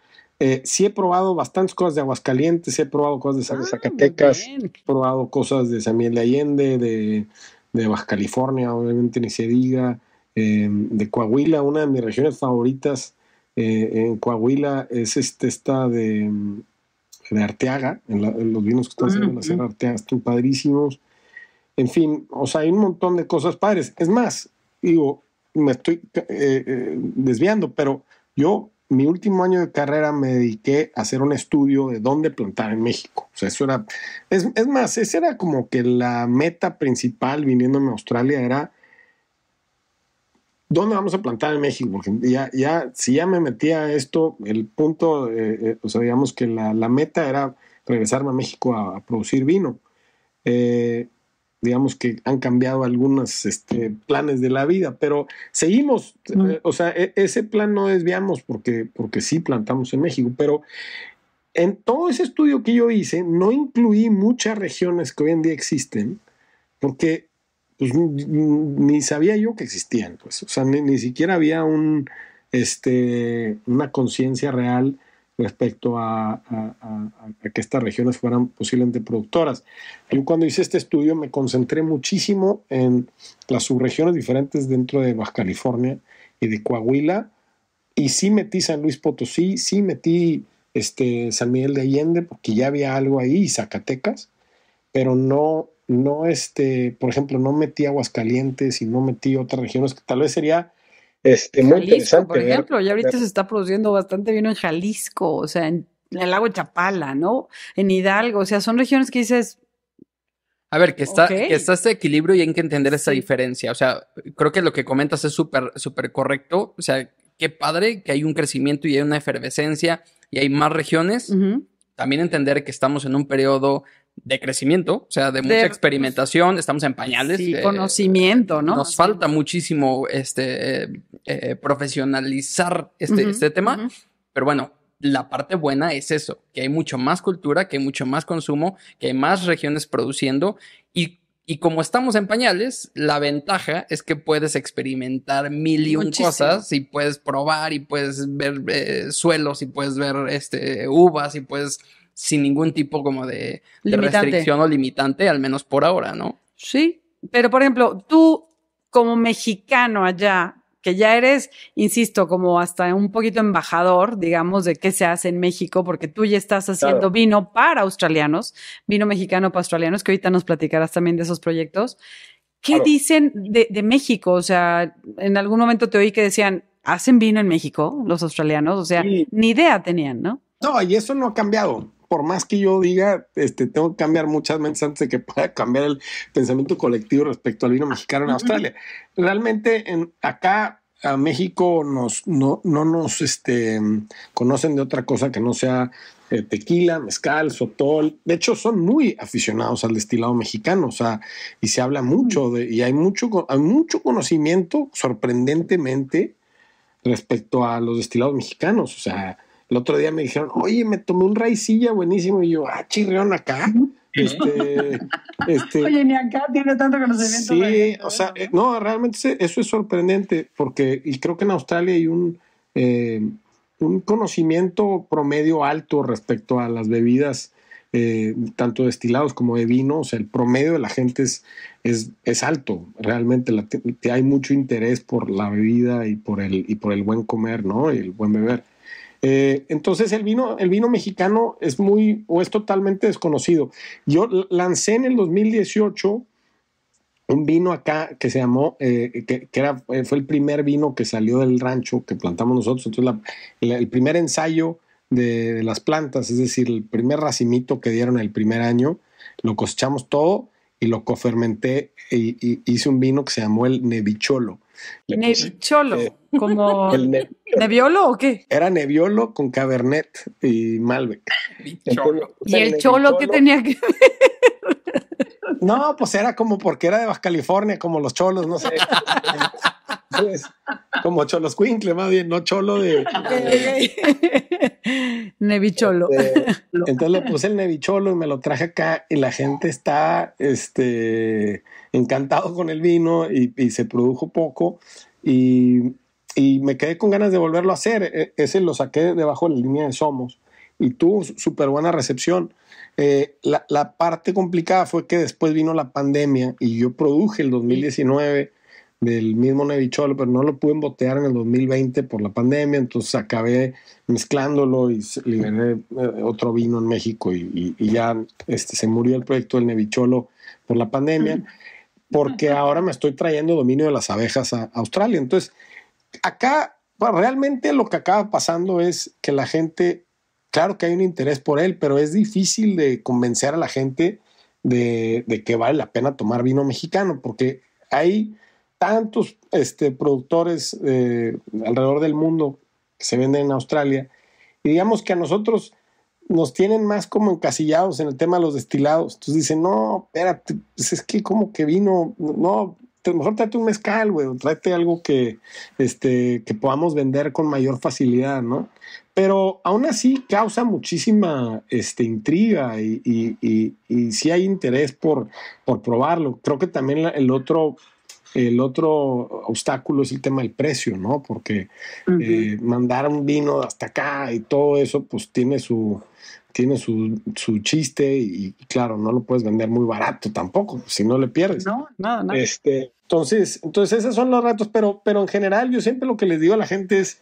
Sí he probado bastantes cosas de Aguascalientes, he probado cosas de Zacatecas, he probado cosas de San Miguel de Allende, de Baja California, obviamente ni se diga, de Coahuila. Una de mis regiones favoritas en Coahuila es esta de Arteaga, en los vinos que están haciendo en la Sierra Arteaga, están padrísimos. En fin, o sea, hay un montón de cosas padres. Es más, digo, me estoy desviando, pero mi último año de carrera me dediqué a hacer un estudio de dónde plantar en México. O sea, eso era... Es más, esa era como que la meta principal viniéndome a Australia era ¿dónde vamos a plantar en México? Porque si ya me metía a esto, el punto, o sea, digamos que la meta era regresarme a México a producir vino. Digamos que han cambiado algunos planes de la vida, pero seguimos, o sea, ese plan no desviamos porque sí plantamos en México, pero en todo ese estudio que yo hice no incluí muchas regiones que hoy en día existen, porque pues, ni sabía yo que existían, pues, o sea, ni siquiera había una conciencia real respecto a que estas regiones fueran posiblemente productoras. Yo cuando hice este estudio me concentré muchísimo en las subregiones diferentes dentro de Baja California y de Coahuila, y sí metí San Luis Potosí, sí metí San Miguel de Allende, porque ya había algo ahí, y Zacatecas, pero no por ejemplo, no metí Aguascalientes y no metí otras regiones que tal vez sería muy interesante. Por ejemplo, ya ahorita se está produciendo bastante vino en Jalisco, o sea, en el lago de Chapala, ¿no? En Hidalgo, o sea, son regiones que dices... A ver, que está este equilibrio y hay que entender esa diferencia. O sea, creo que lo que comentas es súper, súper correcto. O sea, qué padre que hay un crecimiento y hay una efervescencia y hay más regiones. También entender que estamos en un periodo de crecimiento, o sea, de mucha experimentación, estamos en pañales. Sí, conocimiento, ¿no? Nos falta muchísimo profesionalizar este tema, pero bueno, la parte buena es eso, que hay mucho más cultura, que hay mucho más consumo, que hay más regiones produciendo y como estamos en pañales, la ventaja es que puedes experimentar mil y un cosas y puedes probar y puedes ver suelos y puedes ver uvas y puedes... sin ningún tipo como de restricción o limitante, al menos por ahora, ¿no? Sí, pero por ejemplo, tú como mexicano allá, que ya eres, insisto, como hasta un poquito embajador, digamos, de qué se hace en México, porque tú ya estás haciendo vino para australianos, vino mexicano para australianos, que ahorita nos platicarás también de esos proyectos. ¿Qué dicen de México? O sea, en algún momento te oí que decían, ¿hacen vino en México los australianos? O sea, ni idea tenían, ¿no? No, y eso no ha cambiado. Por más que yo diga, tengo que cambiar muchas mentes antes de que pueda cambiar el pensamiento colectivo respecto al vino mexicano en Australia. Realmente acá a México no nos conocen de otra cosa que no sea tequila, mezcal, sotol. De hecho, son muy aficionados al destilado mexicano, o sea, y se habla mucho y hay mucho conocimiento, sorprendentemente, respecto a los destilados mexicanos. O sea, el otro día me dijeron, oye, me tomé un raicilla buenísimo, y yo, chirrión acá. Oye, ni acá tiene tanto conocimiento. Sí, o sea, no, realmente eso es sorprendente, y creo que en Australia hay un conocimiento promedio alto respecto a las bebidas, tanto destilados como de vino. O sea, el promedio de la gente es alto. Realmente hay mucho interés por la bebida y por el buen comer, ¿no? Y el buen beber. Entonces el vino mexicano es totalmente desconocido. Yo lancé en el 2018 un vino acá que se llamó, fue el primer vino que salió del rancho que plantamos nosotros. Entonces el primer ensayo de las plantas, es decir, el primer racimito que dieron el primer año, lo cosechamos todo y lo cofermenté y hice un vino que se llamó el Nevicholo. Nevicholo, como ¿Nebbiolo o qué? Era Nebbiolo con Cabernet y Malbec. Entonces, ¿y el cholo qué tenía que ver? No, pues era como porque era de Baja California, como los cholos, no sé. Pues, como Choloscuincle, más bien, no cholo de Nevicholo. Entonces le puse el Nevicholo y me lo traje acá, y la gente está encantado con el vino, y se produjo poco, y me quedé con ganas de volverlo a hacer. Ese lo saqué debajo de la línea de Somos y tuvo súper buena recepción. La parte complicada fue que después vino la pandemia y yo produje el 2019 del mismo Nevicholo, pero no lo pude embotellar en el 2020 por la pandemia. Entonces acabé mezclándolo y liberé otro vino en México, y ya se murió el proyecto del Nevicholo por la pandemia, porque ahora me estoy trayendo dominio de las abejas a Australia. Entonces acá, bueno, realmente lo que acaba pasando es que la gente, claro que hay un interés por él, pero es difícil de convencer a la gente de que vale la pena tomar vino mexicano, porque hay tantos productores alrededor del mundo que se venden en Australia, y digamos que a nosotros nos tienen más como encasillados en el tema de los destilados. Entonces dicen, no, espérate, pues es que como que vino, no, mejor tráete un mezcal, güey, o tráete algo que podamos vender con mayor facilidad, ¿no? Pero aún así causa muchísima intriga, y sí hay interés por probarlo. Creo que también el otro obstáculo es el tema del precio, ¿no? Porque mandar un vino hasta acá y todo eso, pues tiene su chiste, y claro, no lo puedes vender muy barato tampoco, si no le pierdes. No, nada. Entonces esos son los retos, pero en general yo siempre lo que les digo a la gente es,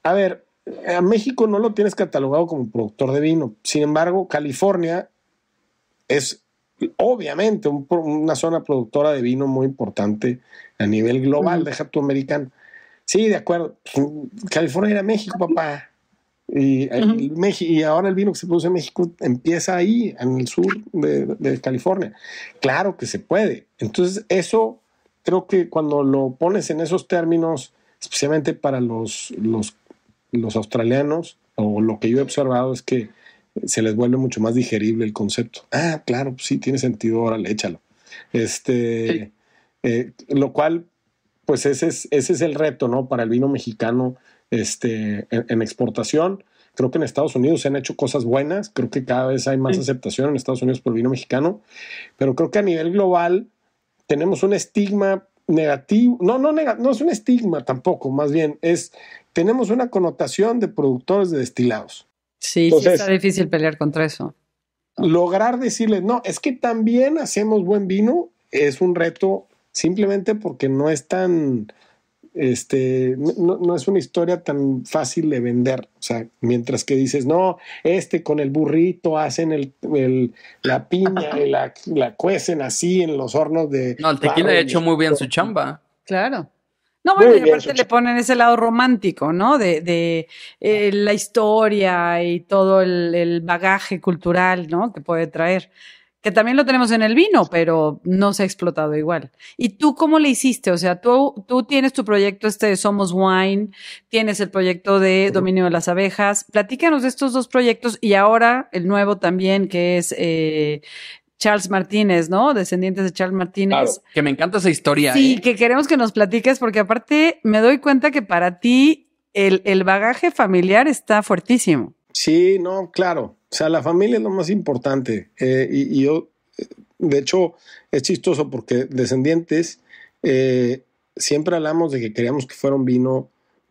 a ver, a México no lo tienes catalogado como productor de vino. Sin embargo, California es obviamente una zona productora de vino muy importante a nivel global, deja tu americano. Sí, de acuerdo. California era México, papá. Y ahora el vino que se produce en México empieza ahí, en el sur de California. Claro que se puede. Entonces, eso creo que cuando lo pones en esos términos, especialmente para los australianos, o lo que yo he observado es que se les vuelve mucho más digerible el concepto. Ah, claro, pues sí, tiene sentido, órale, échalo. Sí. Lo cual, pues ese es el reto, ¿no? Para el vino mexicano en exportación. Creo que en Estados Unidos se han hecho cosas buenas. Creo que cada vez hay más aceptación en Estados Unidos por el vino mexicano. Pero creo que a nivel global tenemos un estigma negativo. No es un estigma tampoco, más bien tenemos una connotación de productores de destilados. Sí, entonces, sí está difícil pelear contra eso. Lograr decirles, no, es que también hacemos buen vino, es un reto, simplemente porque no es tan, no es una historia tan fácil de vender. O sea, mientras que dices, no, con el burrito hacen la piña y la cuecen así en los hornos de... No, el tequila ha hecho muy bien su chamba. Claro. No, bueno, y aparte le ponen ese lado romántico, ¿no? De la historia y todo el bagaje cultural, ¿no? Que puede traer. que también lo tenemos en el vino, pero no se ha explotado igual. ¿Y tú cómo le hiciste? O sea, tú tienes tu proyecto Somos Wine, tienes el proyecto de Dominio de las Abejas. Platícanos de estos dos proyectos y ahora el nuevo también, que es Charles Martínez, ¿no? Descendientes de Charles Martínez. Claro, que me encanta esa historia. Sí, que queremos que nos platiques, porque aparte me doy cuenta que para ti el bagaje familiar está fuertísimo. Sí, no, claro. O sea, la familia es lo más importante. Y yo, de hecho, es chistoso porque Descendientes, siempre hablamos de que queríamos que fuera un vino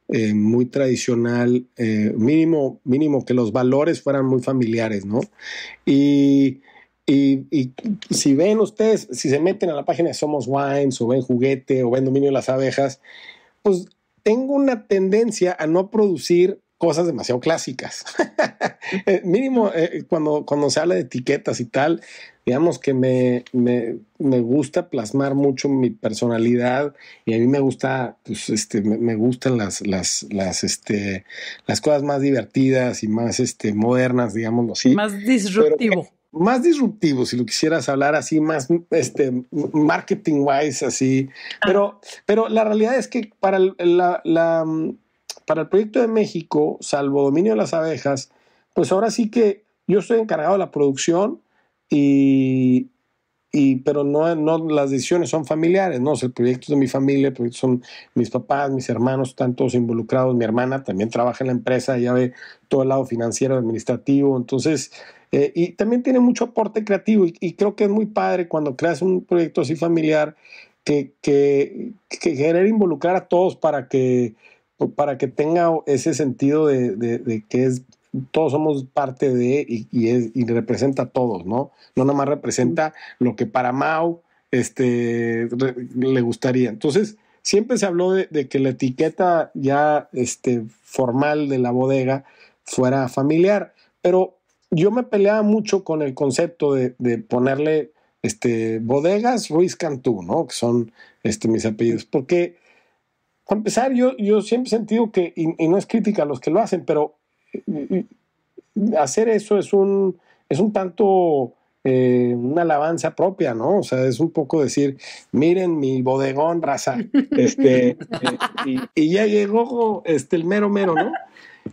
muy tradicional, mínimo que los valores fueran muy familiares, ¿no? Y si ven ustedes, si se meten a la página de Somos Wines o ven Juguete o ven Dominio de las Abejas, pues tengo una tendencia a no producir cosas demasiado clásicas. Mínimo, cuando se habla de etiquetas y tal, digamos que me gusta plasmar mucho mi personalidad y a mí me gusta, pues, me gustan las cosas más divertidas y más modernas, digámoslo así. Más disruptivo. Más disruptivo, si lo quisieras hablar así, más marketing wise, así. Pero la realidad es que para el proyecto de México, salvo Dominio de las Abejas, pues ahora sí que yo estoy encargado de la producción pero no las decisiones son familiares, ¿no? O sea, el proyecto es de mi familia, el proyecto son mis papás, mis hermanos, están todos involucrados. Mi hermana también trabaja en la empresa, ella ve todo el lado financiero, administrativo, entonces, y también tiene mucho aporte creativo y creo que es muy padre cuando creas un proyecto así familiar que querer involucrar a todos para que tenga ese sentido de que todos somos parte de y representa a todos, ¿no? No nada más representa lo que para Mau le gustaría. Entonces, siempre se habló de que la etiqueta ya formal de la bodega fuera familiar, pero yo me peleaba mucho con el concepto de ponerle Bodegas Ruiz Cantú, ¿no? Que son mis apellidos, porque para empezar, yo siempre he sentido que, y no es crítica a los que lo hacen, pero hacer eso es un tanto una alabanza propia, ¿no? O sea, es un poco decir, miren mi bodegón, raza, y ya llegó el mero, ¿no?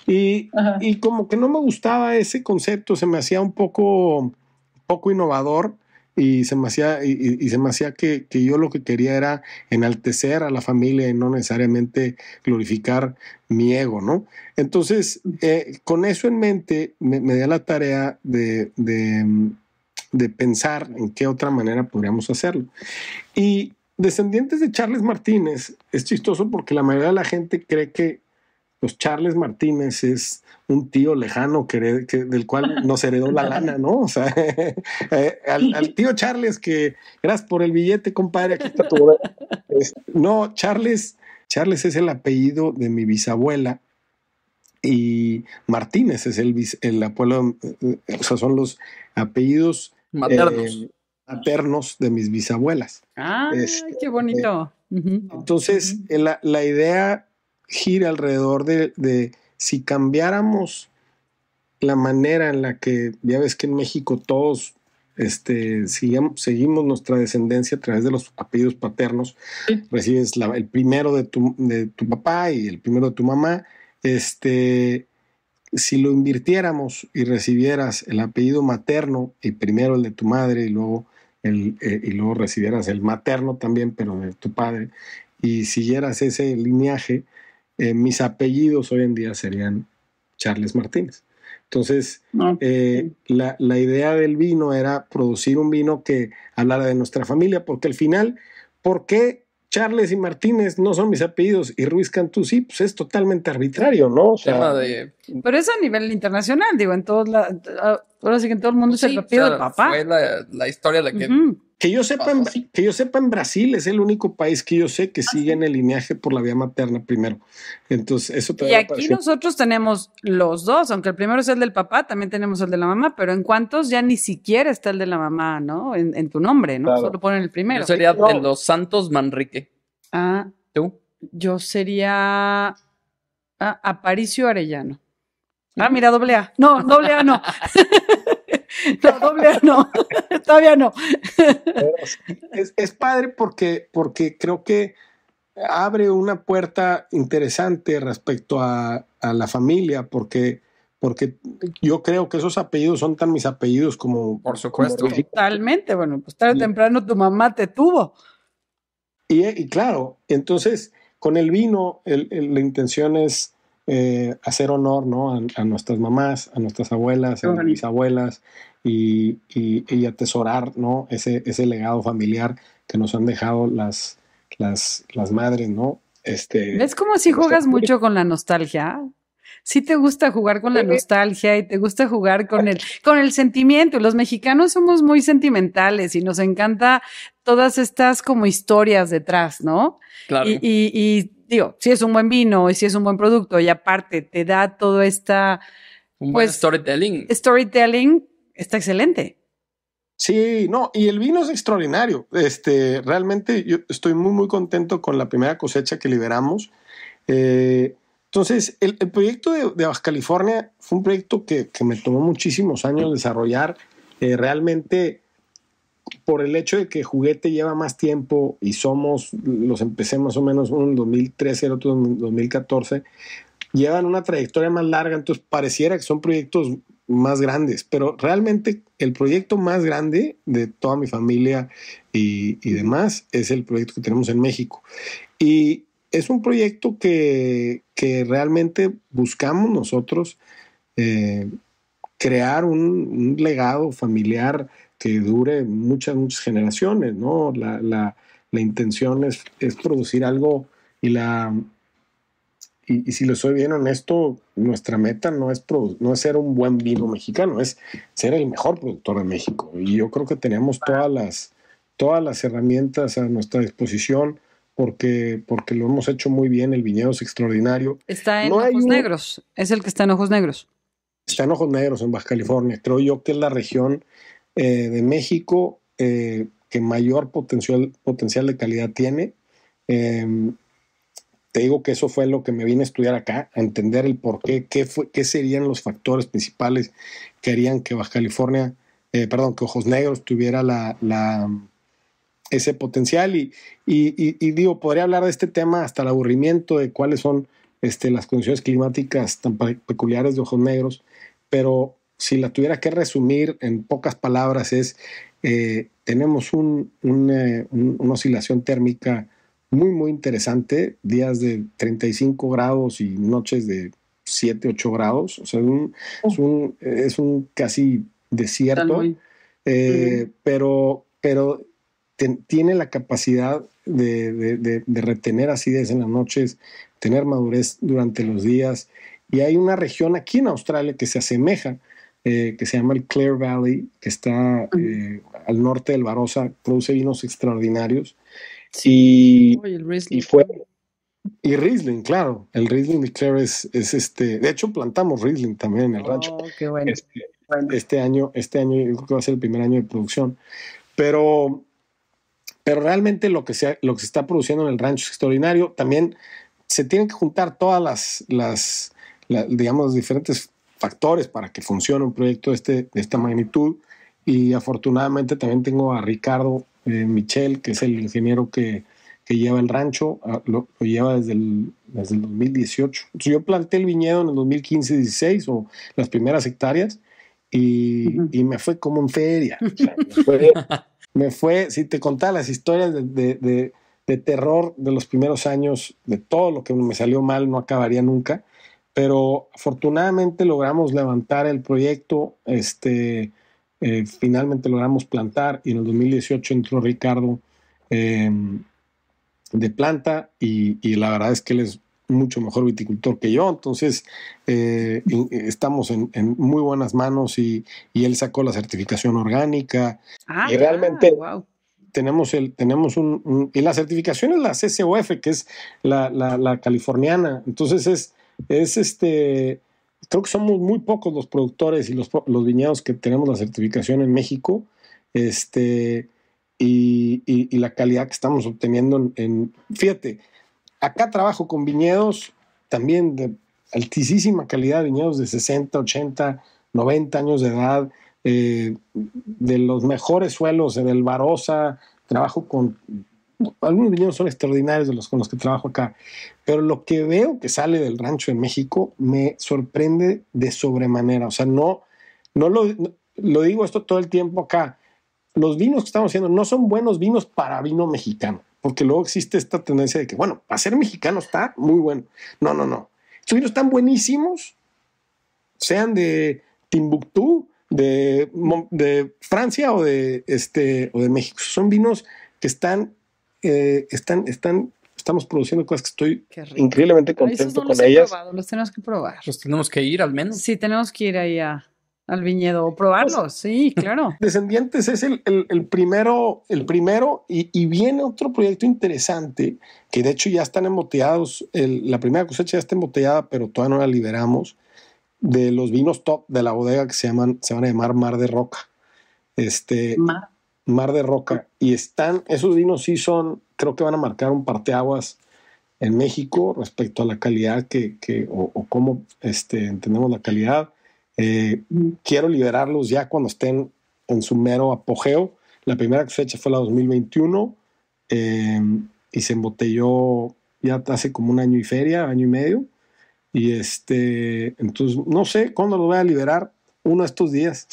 Y como que no me gustaba ese concepto, se me hacía un poco innovador. Y se me hacía que yo lo que quería era enaltecer a la familia y no necesariamente glorificar mi ego, ¿no? Entonces, con eso en mente, me di la tarea de pensar en qué otra manera podríamos hacerlo. Y Descendientes de Charles Martínez es chistoso porque la mayoría de la gente cree que pues Charles Martínez es un tío lejano del cual nos heredó la lana, ¿no? O sea, al tío Charles que gracias por el billete, compadre, aquí está tu bodega. No, Charles es el apellido de mi bisabuela y Martínez es el abuelo, o sea, son los apellidos maternos de mis bisabuelas. Ah, qué bonito. Entonces, la idea gira alrededor de si cambiáramos la manera en la que, ya ves que en México todos seguimos nuestra descendencia a través de los apellidos paternos, recibes el primero de tu papá y el primero de tu mamá, si lo invirtiéramos y recibieras el apellido materno y primero el de tu madre y luego recibieras el materno también, pero de tu padre, y siguieras ese lineaje, mis apellidos hoy en día serían Charles Martínez. Entonces, la idea del vino era producir un vino que hablara de nuestra familia, porque al final, ¿por qué Charles y Martínez no son mis apellidos y Ruiz Cantú sí? Pues es totalmente arbitrario, ¿no? O sea, pero es a nivel internacional, digo, en todos ahora sí que en todo el mundo es el apellido del papá. Fue la historia de la que... Que yo sepa, en Brasil es el único país que yo sé que sigue en el lineaje por la vía materna primero. Entonces, eso y aquí nosotros tenemos los dos, aunque el primero es el del papá, también tenemos el de la mamá, pero en cuantos ya ni siquiera está el de la mamá, ¿no? En tu nombre, ¿no? Claro. Solo ponen el primero. Yo sería de los Santos Manrique. Ah. ¿Tú? Yo sería Aparicio Arellano. Ah, mira, doble A. No, doble A no. No, doble A no. Todavía no. Es padre porque creo que abre una puerta interesante respecto a la familia, porque yo creo que esos apellidos son tan mis apellidos como... Por supuesto. Totalmente, bueno, pues tarde o temprano tu mamá te tuvo. Y claro, entonces con el vino la intención es hacer honor, ¿no? a nuestras mamás, a nuestras abuelas, a mis abuelas y atesorar, ¿no? ese legado familiar que nos han dejado las madres, ¿no? ¿Ves como si juegas mucho con la nostalgia? Sí te gusta jugar con la nostalgia y te gusta jugar con el sentimiento. Los mexicanos somos muy sentimentales y nos encanta todas estas como historias detrás, ¿no? Claro. Y digo, si es un buen vino y si es un buen producto y aparte te da todo esta... Un buen storytelling. Storytelling está excelente. Sí, no, y el vino es extraordinario. Realmente yo estoy muy, muy contento con la primera cosecha que liberamos. Entonces, el proyecto de Baja California fue un proyecto que me tomó muchísimos años desarrollar. Realmente, por el hecho de que Juguete lleva más tiempo y los empecé más o menos uno en 2013, el otro en 2014, llevan una trayectoria más larga, entonces pareciera que son proyectos más grandes, pero realmente el proyecto más grande de toda mi familia y demás es el proyecto que tenemos en México. Y es un proyecto que realmente buscamos nosotros crear un legado familiar que dure muchas generaciones, ¿no? La intención es producir algo y si lo soy bien honesto, nuestra meta no es ser un buen vino mexicano, es ser el mejor productor de México. Y yo creo que tenemos todas las herramientas a nuestra disposición porque lo hemos hecho muy bien. El viñedo es extraordinario. Está en Ojos Negros, es el que está en Ojos Negros. Está en Ojos Negros, en Baja California. Creo yo que es la región de México que mayor potencial de calidad tiene. Te digo que eso fue lo que me vine a estudiar acá, a entender el por qué, qué serían los factores principales que harían que Baja California, que Ojos Negros tuviera ese potencial. Y digo, podría hablar de este tema hasta el aburrimiento de cuáles son las condiciones climáticas tan peculiares de Ojos Negros, pero si la tuviera que resumir en pocas palabras tenemos una oscilación térmica muy, muy interesante, días de 35 grados y noches de 7, 8 grados. O sea, es un casi desierto, pero tiene la capacidad de retener acidez en las noches, tener madurez durante los días. Y hay una región aquí en Australia que se asemeja, que se llama el Clare Valley, que está al norte del Barossa, produce vinos extraordinarios. Sí. Y Riesling, claro. El Riesling de Clare es de hecho plantamos Riesling también en el rancho. Qué bueno. Este año yo creo que va a ser el primer año de producción. Pero realmente lo que se está produciendo en el rancho es extraordinario. También se tienen que juntar todas digamos, los diferentes factores para que funcione un proyecto de esta magnitud. Y afortunadamente también tengo a Ricardo Michel, que es el ingeniero que lleva el rancho, lo lleva desde el 2018. Entonces yo planté el viñedo en el 2015-16 o las primeras hectáreas y me fue como en feria. O sea, me fue, si te contara las historias de terror de los primeros años, de todo lo que me salió mal, no acabaría nunca, pero afortunadamente logramos levantar el proyecto, finalmente logramos plantar y en el 2018 entró Ricardo de planta y la verdad es que él es mucho mejor viticultor que yo, entonces estamos en muy buenas manos y él sacó la certificación orgánica y realmente tenemos y la certificación es la CCOF, que es la californiana, entonces creo que somos muy pocos los productores y los viñedos que tenemos la certificación en México, y la calidad que estamos obteniendo fíjate, acá trabajo con viñedos también de altísima calidad, viñedos de 60, 80, 90 años de edad, de los mejores suelos, del Barossa. Trabajo con algunos viñedos, son extraordinarios de los con los que trabajo acá, pero lo que veo que sale del rancho de México me sorprende de sobremanera. O sea, no lo digo esto todo el tiempo acá. Los vinos que estamos haciendo no son buenos vinos para vino mexicano, porque luego existe esta tendencia de que, bueno, para ser mexicano está muy bueno. No. Estos vinos están buenísimos, sean de Timbuktu, de Francia o de México. Son vinos que estamos produciendo cosas que estoy increíblemente contento con ellas. Los tenemos que probar. Los tenemos que ir al menos. Sí, tenemos que ir ahí al viñedo o probarlos. Pues, sí, claro. Descendientes es el primero y viene otro proyecto interesante que de hecho ya están embotellados. La primera cosecha ya está embotellada, pero todavía no la liberamos, de los vinos top de la bodega que se van a llamar Mar de Roca. Mar de Roca. Y esos vinos sí creo que van a marcar un parteaguas en México respecto a la calidad o cómo entendemos la calidad. Quiero liberarlos ya cuando estén en su mero apogeo. La primera cosecha fue la 2021 y se embotelló ya hace como un año y feria, año y medio. Y entonces no sé cuándo lo voy a liberar, uno de estos días.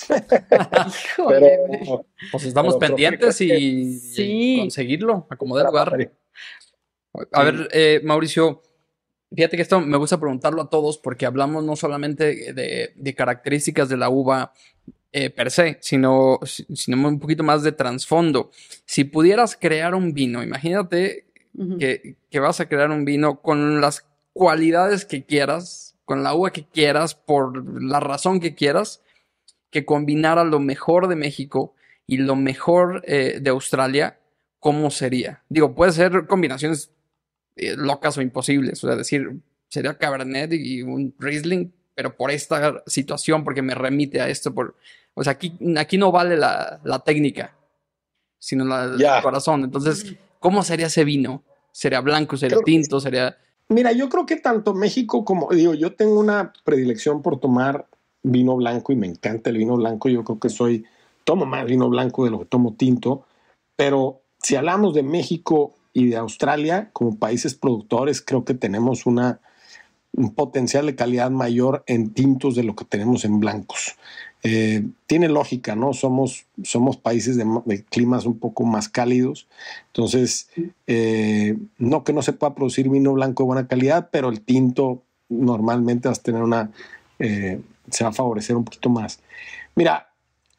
Pero, pues estamos pendientes y conseguirlo, acomodar lugar. A ver, Mauricio, fíjate que esto me gusta preguntarlo a todos porque hablamos no solamente de características de la uva per se, sino un poquito más de trasfondo. Si pudieras crear un vino, imagínate que vas a crear un vino con las cualidades que quieras, con la uva que quieras, por la razón que quieras, que combinara lo mejor de México y lo mejor de Australia, ¿cómo sería? Digo, puede ser combinaciones locas o imposibles, o sea, decir, sería Cabernet y un Riesling, pero por esta situación, porque me remite a esto, o sea, aquí no vale la técnica, sino el corazón. Entonces, ¿cómo sería ese vino? ¿Sería blanco? ¿Sería tinto? ¿Sería...? Mira, yo creo que tanto México como, yo tengo una predilección por tomar vino blanco y me encanta el vino blanco. Yo creo que tomo más vino blanco de lo que tomo tinto, pero si hablamos de México y de Australia como países productores, creo que tenemos un potencial de calidad mayor en tintos de lo que tenemos en blancos. Tiene lógica, ¿no? Somos países de climas un poco más cálidos, entonces no que no se pueda producir vino blanco de buena calidad, pero el tinto normalmente vas a tener se va a favorecer un poquito más. Mira,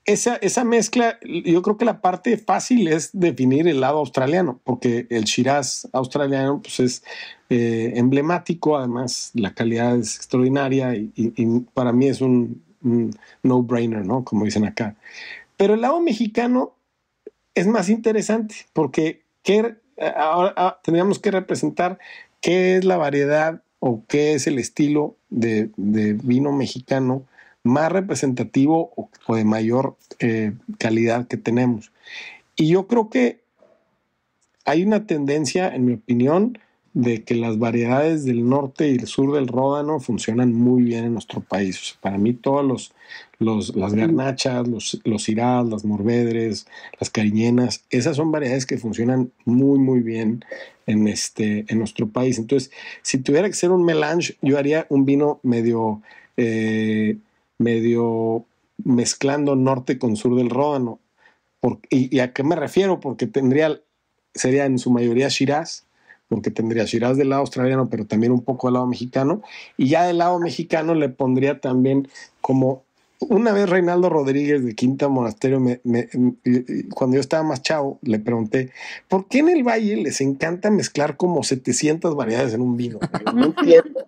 esa mezcla, yo creo que la parte fácil es definir el lado australiano, porque el Shiraz australiano pues es emblemático, además la calidad es extraordinaria y para mí es un no-brainer, ¿no? Como dicen acá. Pero el lado mexicano es más interesante porque ahora tendríamos que representar qué es la variedad o qué es el estilo de vino mexicano más representativo o de mayor calidad que tenemos. Y yo creo que hay una tendencia, en mi opinión, de que las variedades del norte y el sur del Ródano funcionan muy bien en nuestro país. O sea, para mí todas las garnachas, los Syrah, las Mourvèdres, las Cariñenas, esas son variedades que funcionan muy, muy bien en nuestro país. Entonces, si tuviera que ser un melange, yo haría un vino medio mezclando norte con sur del Ródano. ¿Y a qué me refiero? Porque sería en su mayoría Shiraz, porque tendría Shiraz del lado australiano, pero también un poco del lado mexicano. Y ya del lado mexicano le pondría también como... Una vez Reinaldo Rodríguez de Quinta Monasterio, cuando yo estaba más chavo, le pregunté, ¿por qué en el Valle les encanta mezclar como 700 variedades en un vino? No entiendo.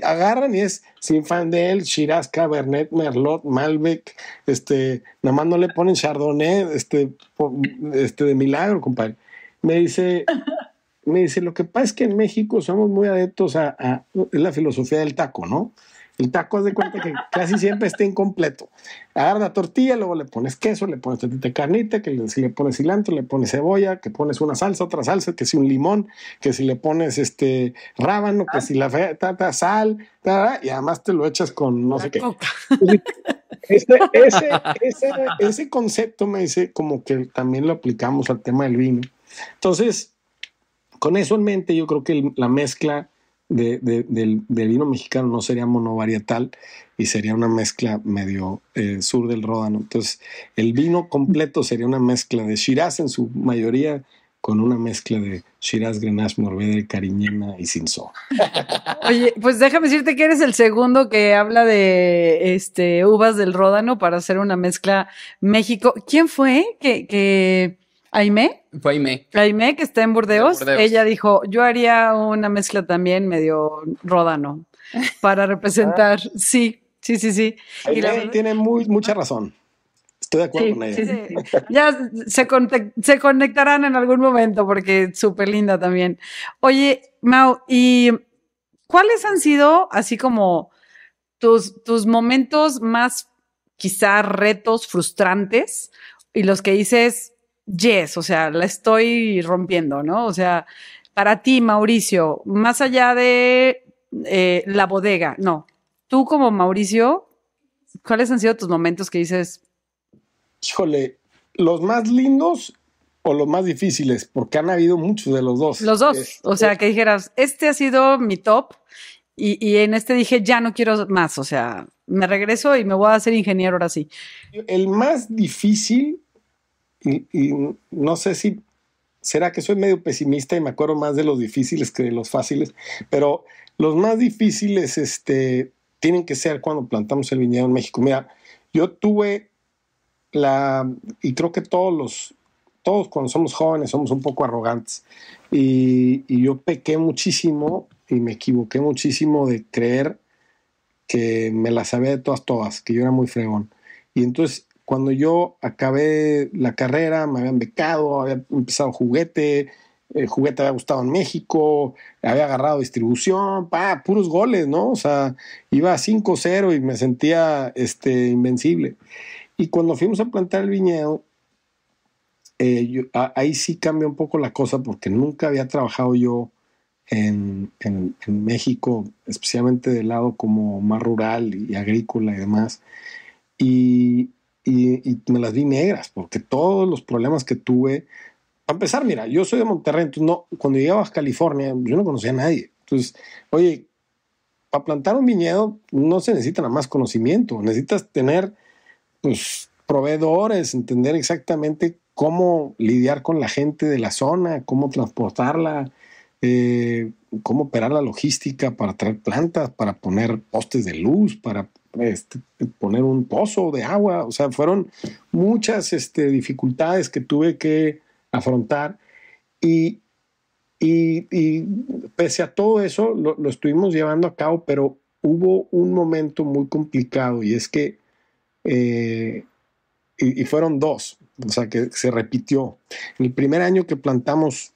Agarran y es Zinfandel, Shiraz, Cabernet, Merlot, Malbec, nada más no le ponen Chardonnay, de milagro, compadre. Me dice, lo que pasa es que en México somos muy adeptos a la filosofía del taco, ¿no? El taco, haz de cuenta que casi siempre está incompleto. Agarras la tortilla, luego le pones queso, le pones tantita de carnita, que si le pones cilantro, le pones cebolla, que pones una salsa, otra salsa, que si un limón, que si le pones rábano, que si sal, y además te lo echas con no sé qué. Ese concepto me dice como que también lo aplicamos al tema del vino. Entonces, con eso en mente, yo creo que la mezcla del vino mexicano no sería monovarietal y sería una mezcla medio sur del Ródano. Entonces, el vino completo sería una mezcla de Shiraz en su mayoría con una mezcla de Shiraz, Grenache, Mourvedre, Cariñena y Cinsault. Oye, pues déjame decirte que eres el segundo que habla de uvas del Ródano para hacer una mezcla México. ¿Quién fue? ¿Aimé? Fue Aimé. Aimé, que está en Burdeos. Ella dijo, yo haría una mezcla también medio Ródano para representar. Sí. Aimé tiene mucha razón. Estoy de acuerdo con ella. Sí. Ya se conectarán en algún momento porque súper linda también. Oye, Mau, ¿y cuáles han sido así como tus momentos más quizá retos frustrantes y los que dices, yes, o sea, la estoy rompiendo, ¿no? O sea, para ti, Mauricio, más allá de la bodega, no, tú como Mauricio, ¿cuáles han sido tus momentos que dices? Híjole, los más lindos o los más difíciles, porque han habido muchos de los dos. Los dos, o sea, que dijeras, este ha sido mi top y en este dije, ya no quiero más, o sea, me regreso y me voy a hacer ingeniero ahora sí. El más difícil, y no sé si será que soy medio pesimista y me acuerdo más de los difíciles que de los fáciles, pero los más difíciles tienen que ser cuando plantamos el viñedo en México. Mira, yo tuve y creo que todos cuando somos jóvenes somos un poco arrogantes y yo pequé muchísimo y me equivoqué muchísimo de creer que me la sabía de todas, que yo era muy fregón. Y entonces cuando yo acabé la carrera me habían becado, había empezado Juguete, Juguete había gustado en México, había agarrado distribución, puros goles, ¿no? O sea, iba a 5-0 y me sentía invencible. Y cuando fuimos a plantar el viñedo, ahí sí cambió un poco la cosa porque nunca había trabajado yo en México, especialmente del lado como más rural y agrícola y demás. Y me las vi negras porque todos los problemas que tuve, para empezar, mira, yo soy de Monterrey, entonces cuando llegué a Baja California yo no conocía a nadie. Entonces, oye, para plantar un viñedo no se necesita nada más conocimiento, necesitas tener pues proveedores, entender exactamente cómo lidiar con la gente de la zona, cómo transportarla, cómo operar la logística para traer plantas, para poner postes de luz, para poner un pozo de agua. O sea, fueron muchas dificultades que tuve que afrontar y pese a todo eso lo estuvimos llevando a cabo, pero hubo un momento muy complicado y es que y fueron dos, o sea que se repitió. En el primer año que plantamos,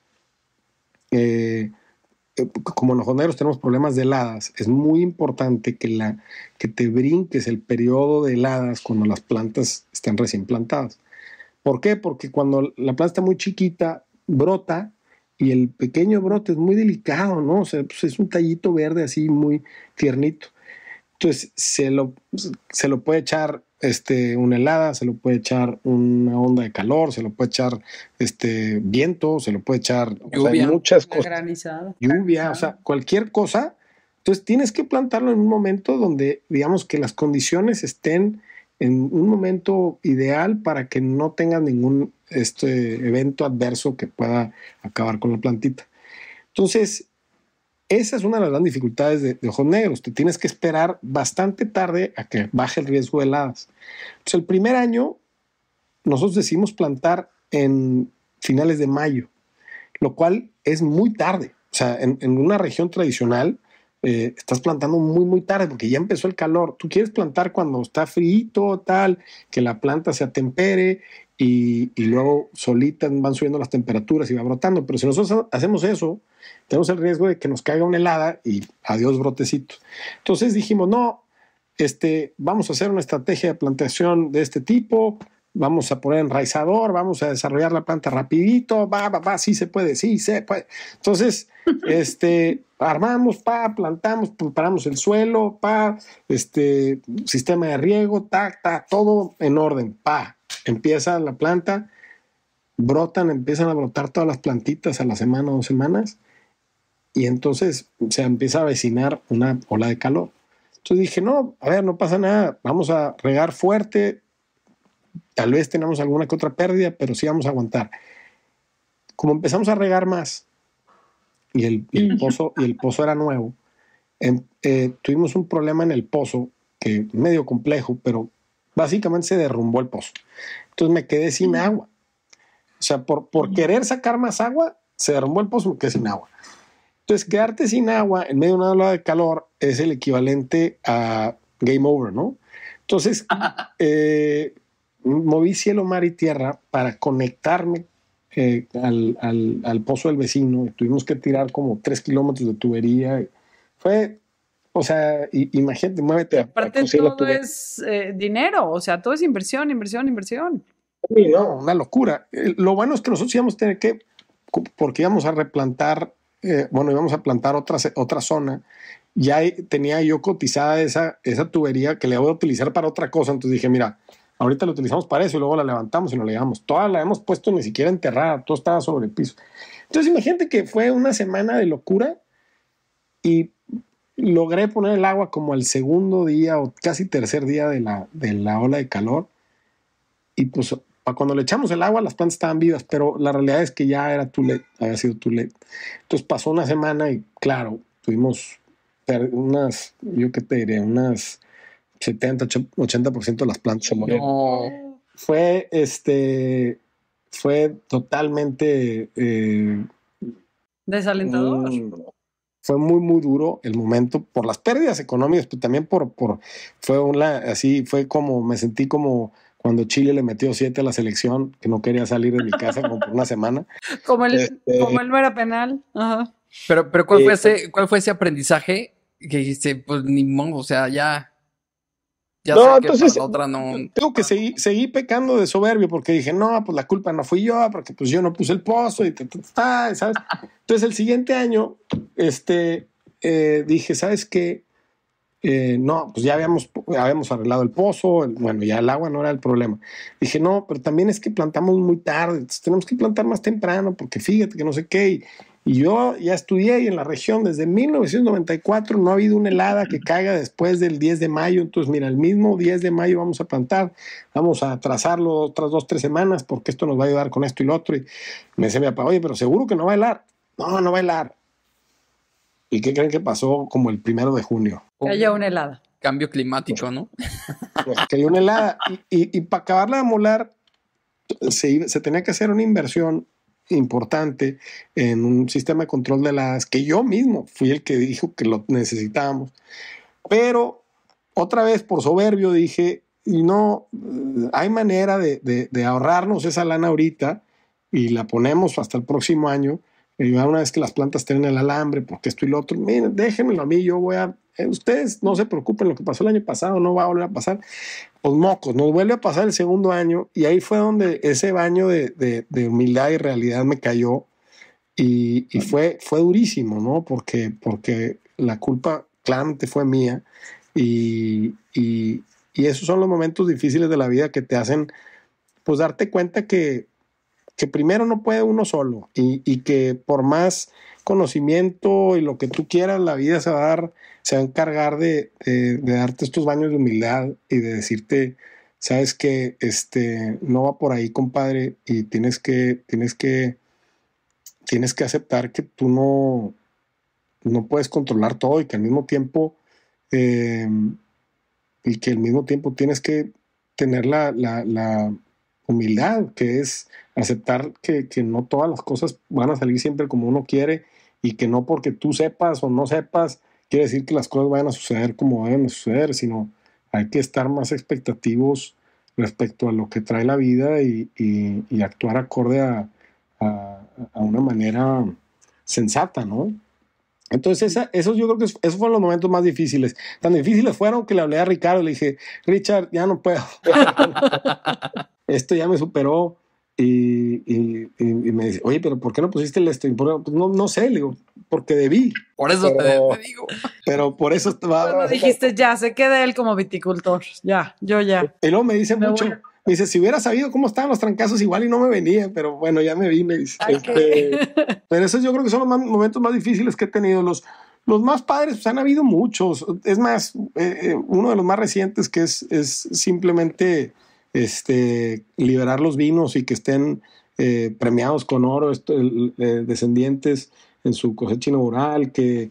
como los joneros tenemos problemas de heladas, es muy importante que te brinques el periodo de heladas cuando las plantas están recién plantadas. ¿Por qué? Porque cuando la planta está muy chiquita, brota y el pequeño brote es muy delicado, ¿no? O sea, pues es un tallito verde así muy tiernito. Entonces se lo puede echar una helada, se lo puede echar una onda de calor, se lo puede echar viento, se lo puede echar lluvia, muchas cosas. Lluvia, o sea, cualquier cosa. Entonces tienes que plantarlo en un momento donde, digamos, que las condiciones estén en un momento ideal para que no tengas ningún evento adverso que pueda acabar con la plantita. Entonces, esa es una de las grandes dificultades de ojos negros. Te tienes que esperar bastante tarde a que baje el riesgo de heladas. Entonces, el primer año nosotros decidimos plantar en finales de mayo, lo cual es muy tarde. O sea, en una región tradicional estás plantando muy, muy tarde porque ya empezó el calor. Tú quieres plantar cuando está frío, tal, que la planta se atempere y luego solitas van subiendo las temperaturas y va brotando. Pero si nosotros hacemos eso, tenemos el riesgo de que nos caiga una helada y adiós brotecitos. Entonces dijimos, no, vamos a hacer una estrategia de plantación de este tipo, vamos a poner enraizador, vamos a desarrollar la planta rapidito, sí se puede. Entonces, armamos, plantamos, preparamos el suelo, sistema de riego, todo en orden, empieza la planta, empiezan a brotar todas las plantitas a la semana o 2 semanas, y entonces se empieza a avecinar una ola de calor. Entonces dije, no, a ver, no pasa nada, vamos a regar fuerte, tal vez tenemos alguna que otra pérdida, pero sí vamos a aguantar. Como empezamos a regar más, y el pozo era nuevo, tuvimos un problema en el pozo, que es medio complejo, pero básicamente se derrumbó el pozo. Entonces me quedé sin agua. O sea, por querer sacar más agua, se derrumbó el pozo y me quedé sin agua. Entonces, quedarte sin agua en medio de una ola de calor es el equivalente a game over, ¿no? Entonces, moví cielo, mar y tierra para conectarme al pozo del vecino. Tuvimos que tirar como 3 kilómetros de tubería. Fue, o sea, imagínate, muévete. Aparte todo es dinero, o sea, todo es inversión. Sí, no, una locura. Lo bueno es que nosotros íbamos a tener porque íbamos a replantar, íbamos a plantar otra zona. Ya tenía yo cotizada esa tubería que le voy a utilizar para otra cosa. Entonces dije, mira, ahorita la utilizamos para eso y luego la levantamos y nos la llevamos. Toda la hemos puesto ni siquiera enterrada, todo estaba sobre el piso. Entonces imagínate que fue una semana de locura y logré poner el agua como el segundo día o casi tercer día de la ola de calor. Y pues cuando le echamos el agua las plantas estaban vivas, pero la realidad es que ya era too late, había sido too late. Entonces pasó una semana y claro, tuvimos yo qué te diré, unas 70-80% de las plantas se murieron. No. Fue totalmente desalentador. Fue muy, muy duro el momento por las pérdidas económicas, pero también fue como, me sentí como cuando Chile le metió 7 a la selección, que no quería salir de mi casa como por una semana. Como él no era penal. Ajá. Pero ¿cuál fue ese aprendizaje que dijiste, pues ni modo, o sea, ya no, sé entonces, que para la otra no. Tengo que seguí pecando de soberbio porque dije, no, pues la culpa no fui yo, porque pues yo no puse el pozo y ¿sabes? Entonces el siguiente año, dije, ¿sabes qué? No, pues ya habíamos arreglado el pozo, ya el agua no era el problema. Dije, no, pero también es que plantamos muy tarde, entonces tenemos que plantar más temprano, porque fíjate que no sé qué. Y yo ya estudié y en la región desde 1994 no ha habido una helada que caiga después del 10 de mayo. Entonces, mira, el mismo 10 de mayo vamos a plantar, vamos a trazarlo otras 2-3 semanas porque esto nos va a ayudar con esto y lo otro. Y me decía mi papá, oye, pero seguro que no va a helar. No va a helar. ¿Y qué creen que pasó como el 1 de junio? Cayó una helada. Cambio climático, ¿no? Pues cayó una helada y para acabarla de molar se tenía que hacer una inversión importante en un sistema de control de heladas que yo mismo fui el que dijo que lo necesitábamos, pero otra vez por soberbio dije, no, hay manera de ahorrarnos esa lana ahorita y la ponemos hasta el próximo año, y una vez que las plantas tienen el alambre, porque esto y lo otro, miren, déjenmelo a mí, yo voy a, ustedes no se preocupen, lo que pasó el año pasado no va a volver a pasar. Pues mocos, nos vuelve a pasar el segundo año y ahí fue donde ese baño de humildad y realidad me cayó y fue durísimo, ¿no? Porque la culpa claramente fue mía y esos son los momentos difíciles de la vida que te hacen pues darte cuenta que primero no puede uno solo y que por más conocimiento y lo que tú quieras, la vida se va a encargar de darte estos baños de humildad y de decirte, sabes que no va por ahí, compadre, y tienes que aceptar que tú no puedes controlar todo y que al mismo tiempo tienes que tener la humildad, que es aceptar que no todas las cosas van a salir siempre como uno quiere y que no porque tú sepas o no sepas quiere decir que las cosas vayan a suceder como deben suceder, sino hay que estar más expectativos respecto a lo que trae la vida y actuar acorde a una manera sensata, ¿no? Entonces esos yo creo que esos fueron los momentos más difíciles. Tan difíciles fueron que le hablé a Ricardo y le dije, Richard, ya no puedo. Esto ya me superó me dice, oye, pero ¿por qué no pusiste el esto? Pues no sé, le digo, porque debí. Por eso te digo. Pero por eso estaba. Cuando dijiste, ya, se queda él como viticultor. Ya, yo ya. Y luego me dice mucho. Me dice, si hubiera sabido cómo estaban los trancazos, igual y no me venía, pero bueno, ya me vine. Pero esos yo creo que son los momentos más difíciles que he tenido. Los más padres, pues han habido muchos. Es más, uno de los más recientes que es simplemente liberar los vinos y que estén premiados con oro, descendientes en su cosecha inaugural, que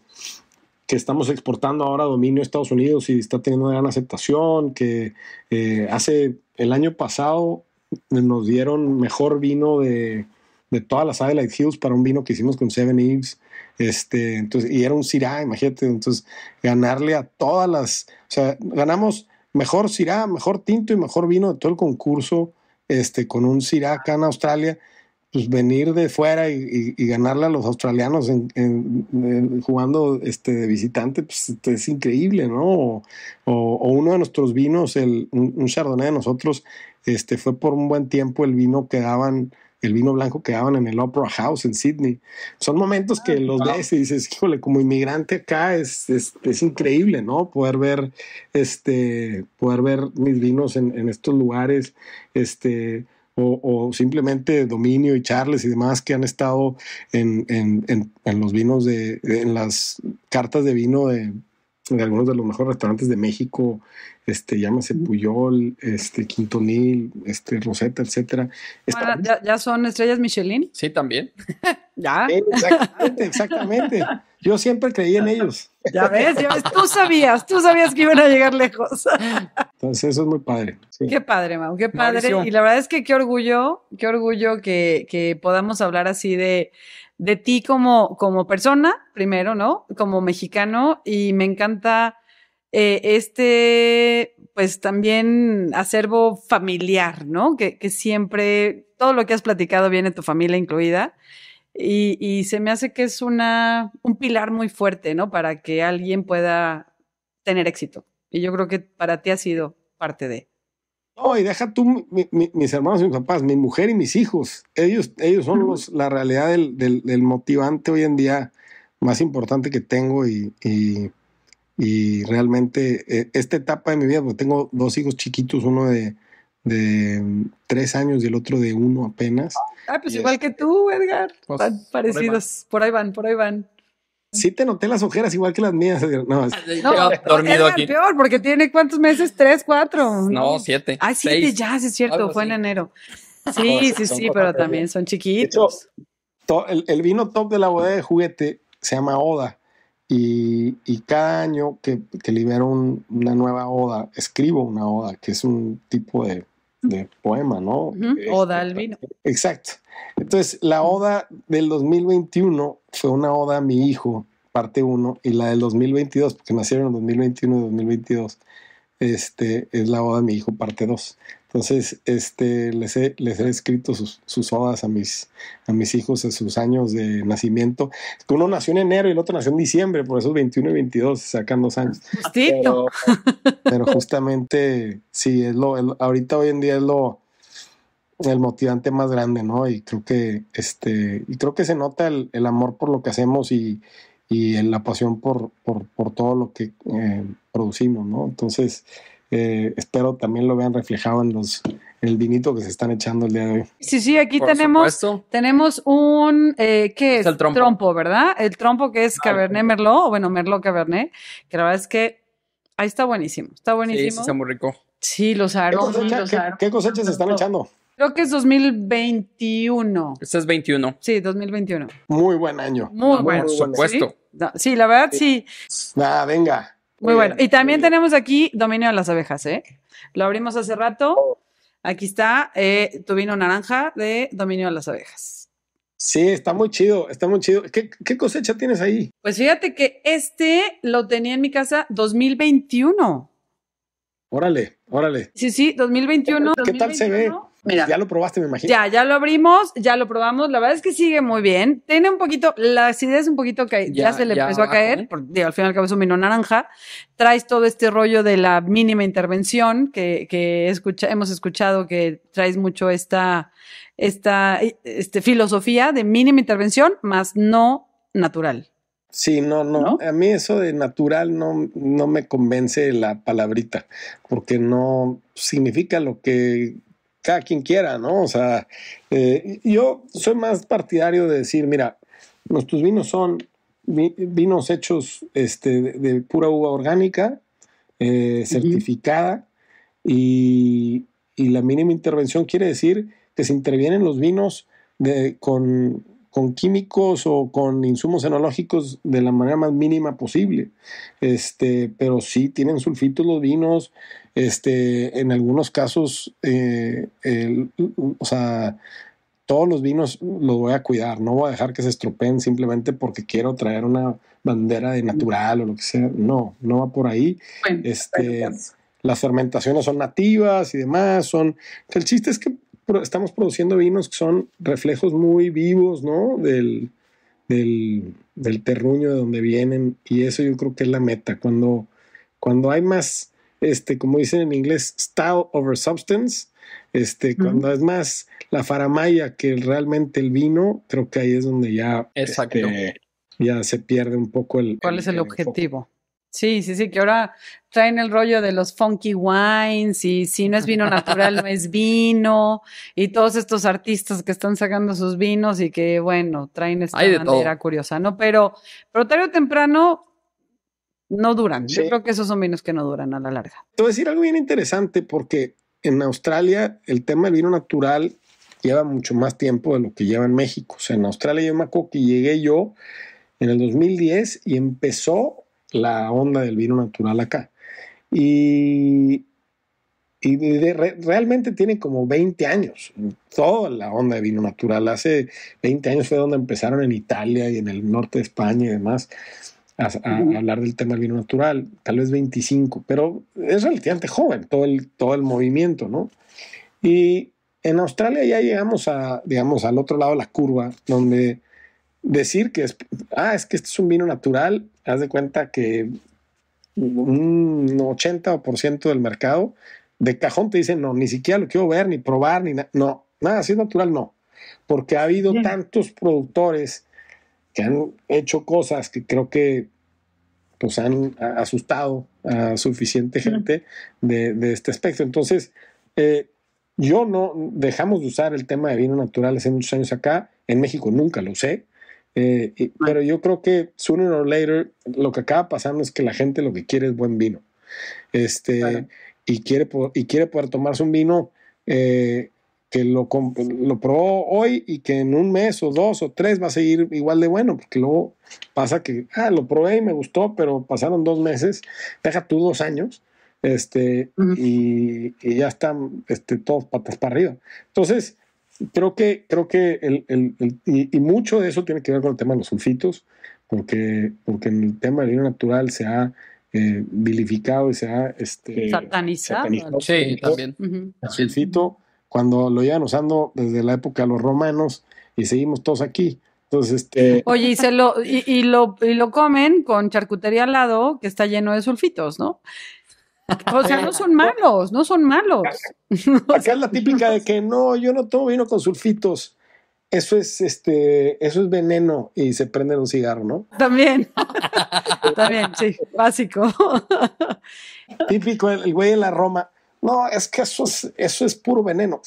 estamos exportando ahora a dominio a Estados Unidos y está teniendo una gran aceptación, que el año pasado nos dieron mejor vino de todas las Adelaide Hills para un vino que hicimos con Seven Eves, entonces, y era un Syrah, imagínate, entonces ganarle a todas las, o sea, ganamos mejor Syrah, mejor tinto y mejor vino de todo el concurso, con un Syrah acá en Australia. Pues venir de fuera y ganarle a los australianos jugando de visitante, pues es increíble, ¿no? O uno de nuestros vinos, un Chardonnay de nosotros, fue por un buen tiempo el vino blanco que daban en el Opera House en Sydney. Son momentos que los ves y dices, híjole, como inmigrante acá es increíble, ¿no? Poder ver mis vinos en estos lugares, o simplemente Dominio y Charles y demás que han estado en los vinos en las cartas de vino de algunos de los mejores restaurantes de México, llámese Puyol, Quintonil, Rosetta, etcétera. Bueno, ¿ya son estrellas Michelin? Sí, también. ¿Ya? Exactamente. Yo siempre creí en ellos. Ya ves, tú sabías que iban a llegar lejos. Entonces eso es muy padre. Sí. Qué padre, Mau, qué padre. Mauricio. Y la verdad es que qué orgullo que podamos hablar así de ti como persona, primero, ¿no? Como mexicano, y me encanta pues también acervo familiar, ¿no? Que siempre, todo lo que has platicado viene tu familia incluida. Y se me hace que es un pilar muy fuerte, ¿no? Para que alguien pueda tener éxito. Y yo creo que para ti ha sido parte de. No, y deja tú mis hermanos y mis papás, mi mujer y mis hijos. Ellos son la realidad del motivante hoy en día más importante que tengo y realmente esta etapa de mi vida, porque tengo 2 hijos chiquitos, uno de 3 años y el otro de 1 apenas. Pues igual que tú, Edgar. Pues, parecidos. Por ahí van. Sí te noté las ojeras igual que las mías. No, dormido Edgar, aquí. Peor, porque tiene ¿cuántos meses? 3, 4. No, 7. 7 6. ya, sí es cierto, fue en enero. Sí, pero también son chiquitos. De hecho, el vino top de la bodega de Juguete se llama Oda. Y cada año que libero una nueva oda, escribo una oda, que es un tipo de poema, ¿no? Oda al vino. Exacto. Entonces, la oda del 2021 fue una oda a mi hijo, parte 1, y la del 2022, porque nacieron en 2021 y 2022, es la oda a mi hijo, parte 2. Entonces, les he escrito sus odas a mis hijos en sus años de nacimiento. Uno nació en enero y el otro nació en diciembre, por eso 21 y 22 se sacan 2 años. Pero justamente, sí, ahorita hoy en día es el motivante más grande, ¿no? Y creo que se nota el amor por lo que hacemos y la pasión por todo lo que producimos, ¿no? Entonces, espero también lo vean reflejado en el vinito que se están echando el día de hoy. Sí, aquí tenemos un, ¿qué es? El trompo, ¿verdad? El trompo que es Cabernet Merlot, o bueno, Merlot Cabernet, que la verdad es que ahí está buenísimo. Sí, está muy rico. Sí, los aromas. ¿Qué cosechas se están echando? Creo que es 2021. Este es 21. Sí, 2021. Muy buen año. Muy bueno. Por supuesto. Sí, la verdad, sí. Venga. Muy bueno. Y también tenemos aquí Dominio de las Abejas, ¿eh? Lo abrimos hace rato. Aquí está tu vino naranja de Dominio de las Abejas. Sí, está muy chido, ¿Qué cosecha tienes ahí? Pues fíjate que lo tenía en mi casa 2021. Órale. Sí, 2021. ¿Qué tal se ve? Mira, ya lo probaste, me imagino. Ya lo abrimos, ya lo probamos. La verdad es que sigue muy bien. Tiene un poquito, la acidez un poquito que ya se le empezó a caer. Porque, al final y al cabo es un vino naranja. Traes todo este rollo de la mínima intervención que hemos escuchado que traes mucho esta filosofía de mínima intervención, más no natural. Sí, no. A mí eso de natural no me convence la palabrita, porque no significa lo que cada quien quiera, ¿no? O sea, yo soy más partidario de decir, mira, nuestros vinos son vinos hechos de pura uva orgánica, certificada, y la mínima intervención quiere decir que se intervienen los vinos con químicos o con insumos enológicos de la manera más mínima posible. Pero sí tienen sulfitos los vinos, en algunos casos, o sea, todos los vinos los voy a cuidar, no voy a dejar que se estropeen simplemente porque quiero traer una bandera de natural o lo que sea. No va por ahí. Bueno, las fermentaciones son nativas y demás, el chiste es que estamos produciendo vinos que son reflejos muy vivos, ¿no? Del terruño de donde vienen, y eso yo creo que es la meta. Cuando hay más, como dicen en inglés, style over substance, cuando es más la faramaya que realmente el vino, creo que ahí es donde ya, ya se pierde un poco ¿Cuál es el objetivo? Sí, que ahora traen el rollo de los funky wines y si no es vino natural no es vino, y todos estos artistas que están sacando sus vinos y que, bueno, traen esta bandera curiosa, ¿no? Pero tarde o temprano no duran. Sí. Yo creo que esos son vinos que no duran a la larga. Te voy a decir algo bien interesante, porque en Australia el tema del vino natural lleva mucho más tiempo de lo que lleva en México. O sea, en Australia yo me acuerdo que llegué yo en el 2010 y empezó la onda del vino natural acá. Y realmente tiene como 20 años, toda la onda de vino natural. Hace 20 años fue donde empezaron en Italia y en el norte de España y demás a hablar del tema del vino natural, tal vez 25, pero es relativamente joven todo el movimiento, ¿no? Y en Australia ya llegamos digamos, al otro lado de la curva, donde decir que es que este es un vino natural, haz de cuenta que un 80% del mercado de cajón te dicen, no, ni siquiera lo quiero ver, ni probar, ni no, nada, así es natural, no. Porque ha habido tantos productores que han hecho cosas que creo que pues han asustado a suficiente gente de este aspecto. Entonces, dejamos de usar el tema de vino natural hace muchos años acá. En México nunca lo usé. Pero yo creo que sooner or later lo que acaba pasando es que la gente lo que quiere es buen vino, claro. y quiere poder tomarse un vino que lo probó hoy y que en un mes o 2 o 3 va a seguir igual de bueno, porque luego pasa que lo probé y me gustó, pero pasaron 2 meses, deja tú 2 años, y ya están todos patas para arriba. Entonces creo que y mucho de eso tiene que ver con el tema de los sulfitos, porque en el tema del vino natural se ha vilificado y se ha satanizado. Sí, también. El sulfito, cuando lo llevan usando desde la época de los romanos y seguimos todos aquí. Entonces, Oye, y lo comen con charcutería al lado que está lleno de sulfitos, ¿no? O sea, no son malos. Acá es la típica de que no, yo no tomo vino con sulfitos. Eso es veneno y se prende un cigarro, ¿no? También, sí, básico. Típico, el güey en la Roma. No, es que eso es puro veneno.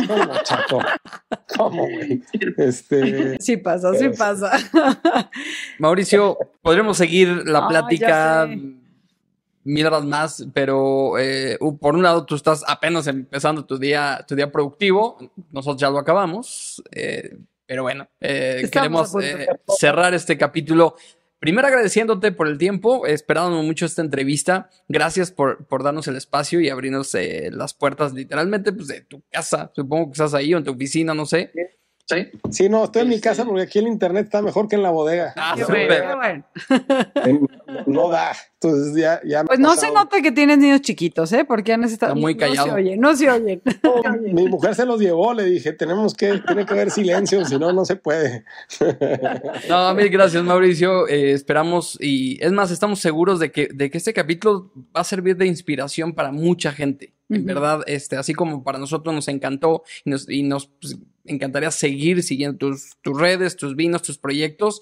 ¿Cómo, chato? ¿Cómo, güey? Sí pasa. Mauricio, podremos seguir la plática 1000 horas más, pero por un lado tú estás apenas empezando tu día productivo, nosotros ya lo acabamos, pero bueno, queremos cerrar este capítulo. Primero agradeciéndote por el tiempo, esperando mucho esta entrevista. Gracias por darnos el espacio y abrirnos las puertas literalmente pues, de tu casa. Supongo que estás ahí o en tu oficina, no sé. Sí. Sí, no, estoy en mi casa porque aquí el internet está mejor que en la bodega. Bueno. No da. Entonces ya pues no se nota que tienes niños chiquitos, porque han estado muy callado. No se oyen. Mi mujer se los llevó, le dije, tiene que haber silencio, si no, no se puede. No, mil gracias, Mauricio. Esperamos, y es más, estamos seguros de que este capítulo va a servir de inspiración para mucha gente. En verdad, así como para nosotros nos encantó y nos pues, encantaría seguir siguiendo tus redes, tus vinos, tus proyectos.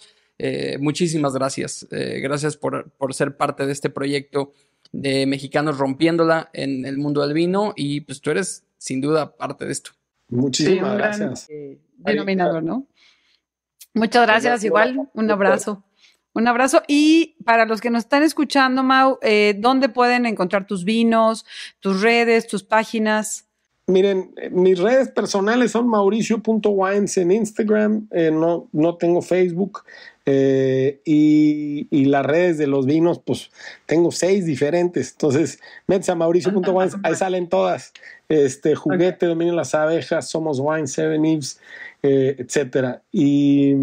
Muchísimas gracias. Gracias por ser parte de este proyecto de Mexicanos Rompiéndola en el mundo del vino, y pues tú eres sin duda parte de esto. Muchísimas gracias. Denominador, ¿no? Muchas gracias. Igual, un abrazo. Un abrazo. Y para los que nos están escuchando, Mau, ¿dónde pueden encontrar tus vinos, tus redes, tus páginas? Miren, mis redes personales son mauricio.wines en Instagram, no tengo Facebook, y las redes de los vinos, pues tengo 6 diferentes. Entonces, métanse a mauricio.wines, ahí salen todas. Juguete, Dominio las Abejas, Somos Wine, Seven Eves, etcétera. Y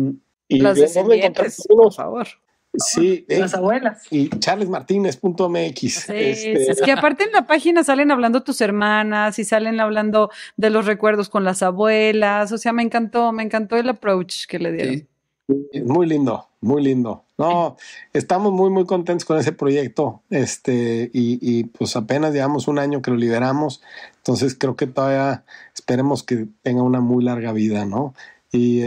las descendientes, por favor. Sí, las abuelas. Y charlesmartinez.mx. Sí, es que aparte en la página salen hablando tus hermanas y salen hablando de los recuerdos con las abuelas. O sea, me encantó el approach que le dieron. Sí. Muy lindo, muy lindo. No, estamos muy, muy contentos con ese proyecto. Y pues apenas llevamos un año que lo liberamos. Entonces creo que todavía esperemos que tenga una muy larga vida, ¿no? Y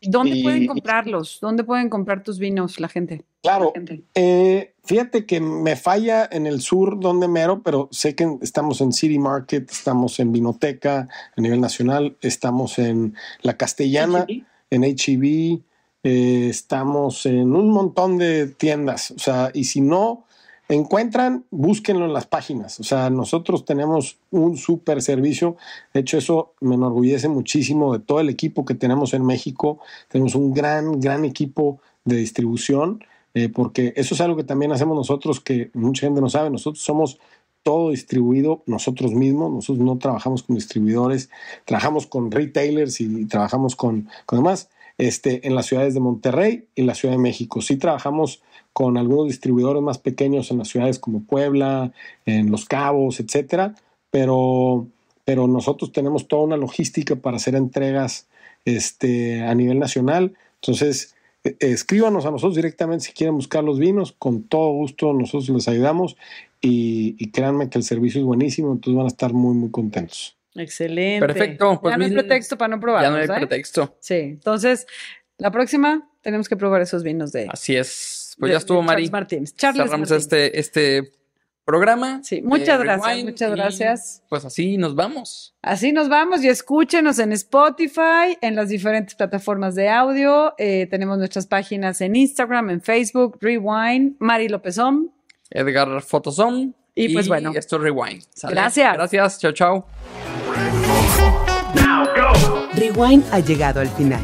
¿dónde pueden comprarlos? ¿Dónde pueden comprar tus vinos la gente? Claro, fíjate que me falla en el sur donde mero, pero sé que estamos en City Market, estamos en Vinoteca a nivel nacional, estamos en La Castellana, en H-E-B, estamos en un montón de tiendas. O sea, y si no encuentran, búsquenlo en las páginas. O sea, nosotros tenemos un súper servicio. De hecho, eso me enorgullece muchísimo de todo el equipo que tenemos en México. Tenemos un gran equipo de distribución, porque eso es algo que también hacemos nosotros, que mucha gente no sabe. Nosotros somos todo distribuido nosotros mismos. Nosotros no trabajamos con distribuidores, trabajamos con retailers y trabajamos con demás. En las ciudades de Monterrey y la Ciudad de México. Sí trabajamos con algunos distribuidores más pequeños en las ciudades como Puebla, en Los Cabos, etcétera, pero nosotros tenemos toda una logística para hacer entregas a nivel nacional. Entonces, escríbanos a nosotros directamente si quieren buscar los vinos, con todo gusto nosotros les ayudamos, y créanme que el servicio es buenísimo, entonces van a estar muy, muy contentos. Excelente. Perfecto. Pues ya no hay pretexto para no probar. Ya no hay pretexto. Sí. Entonces, la próxima tenemos que probar esos vinos de... Así es. Pues ya estuvo, Mari. Cerramos este programa. Sí, muchas gracias. Muchas gracias. Pues así nos vamos. Así nos vamos, y escúchenos en Spotify, en las diferentes plataformas de audio. Tenemos nuestras páginas en Instagram, en Facebook, Rewind, Mari Lópezón, Edgar Fotosom. Y pues bueno. Esto es Rewind. ¿Sale? Gracias. Gracias. Chao. Rewind ha llegado al final.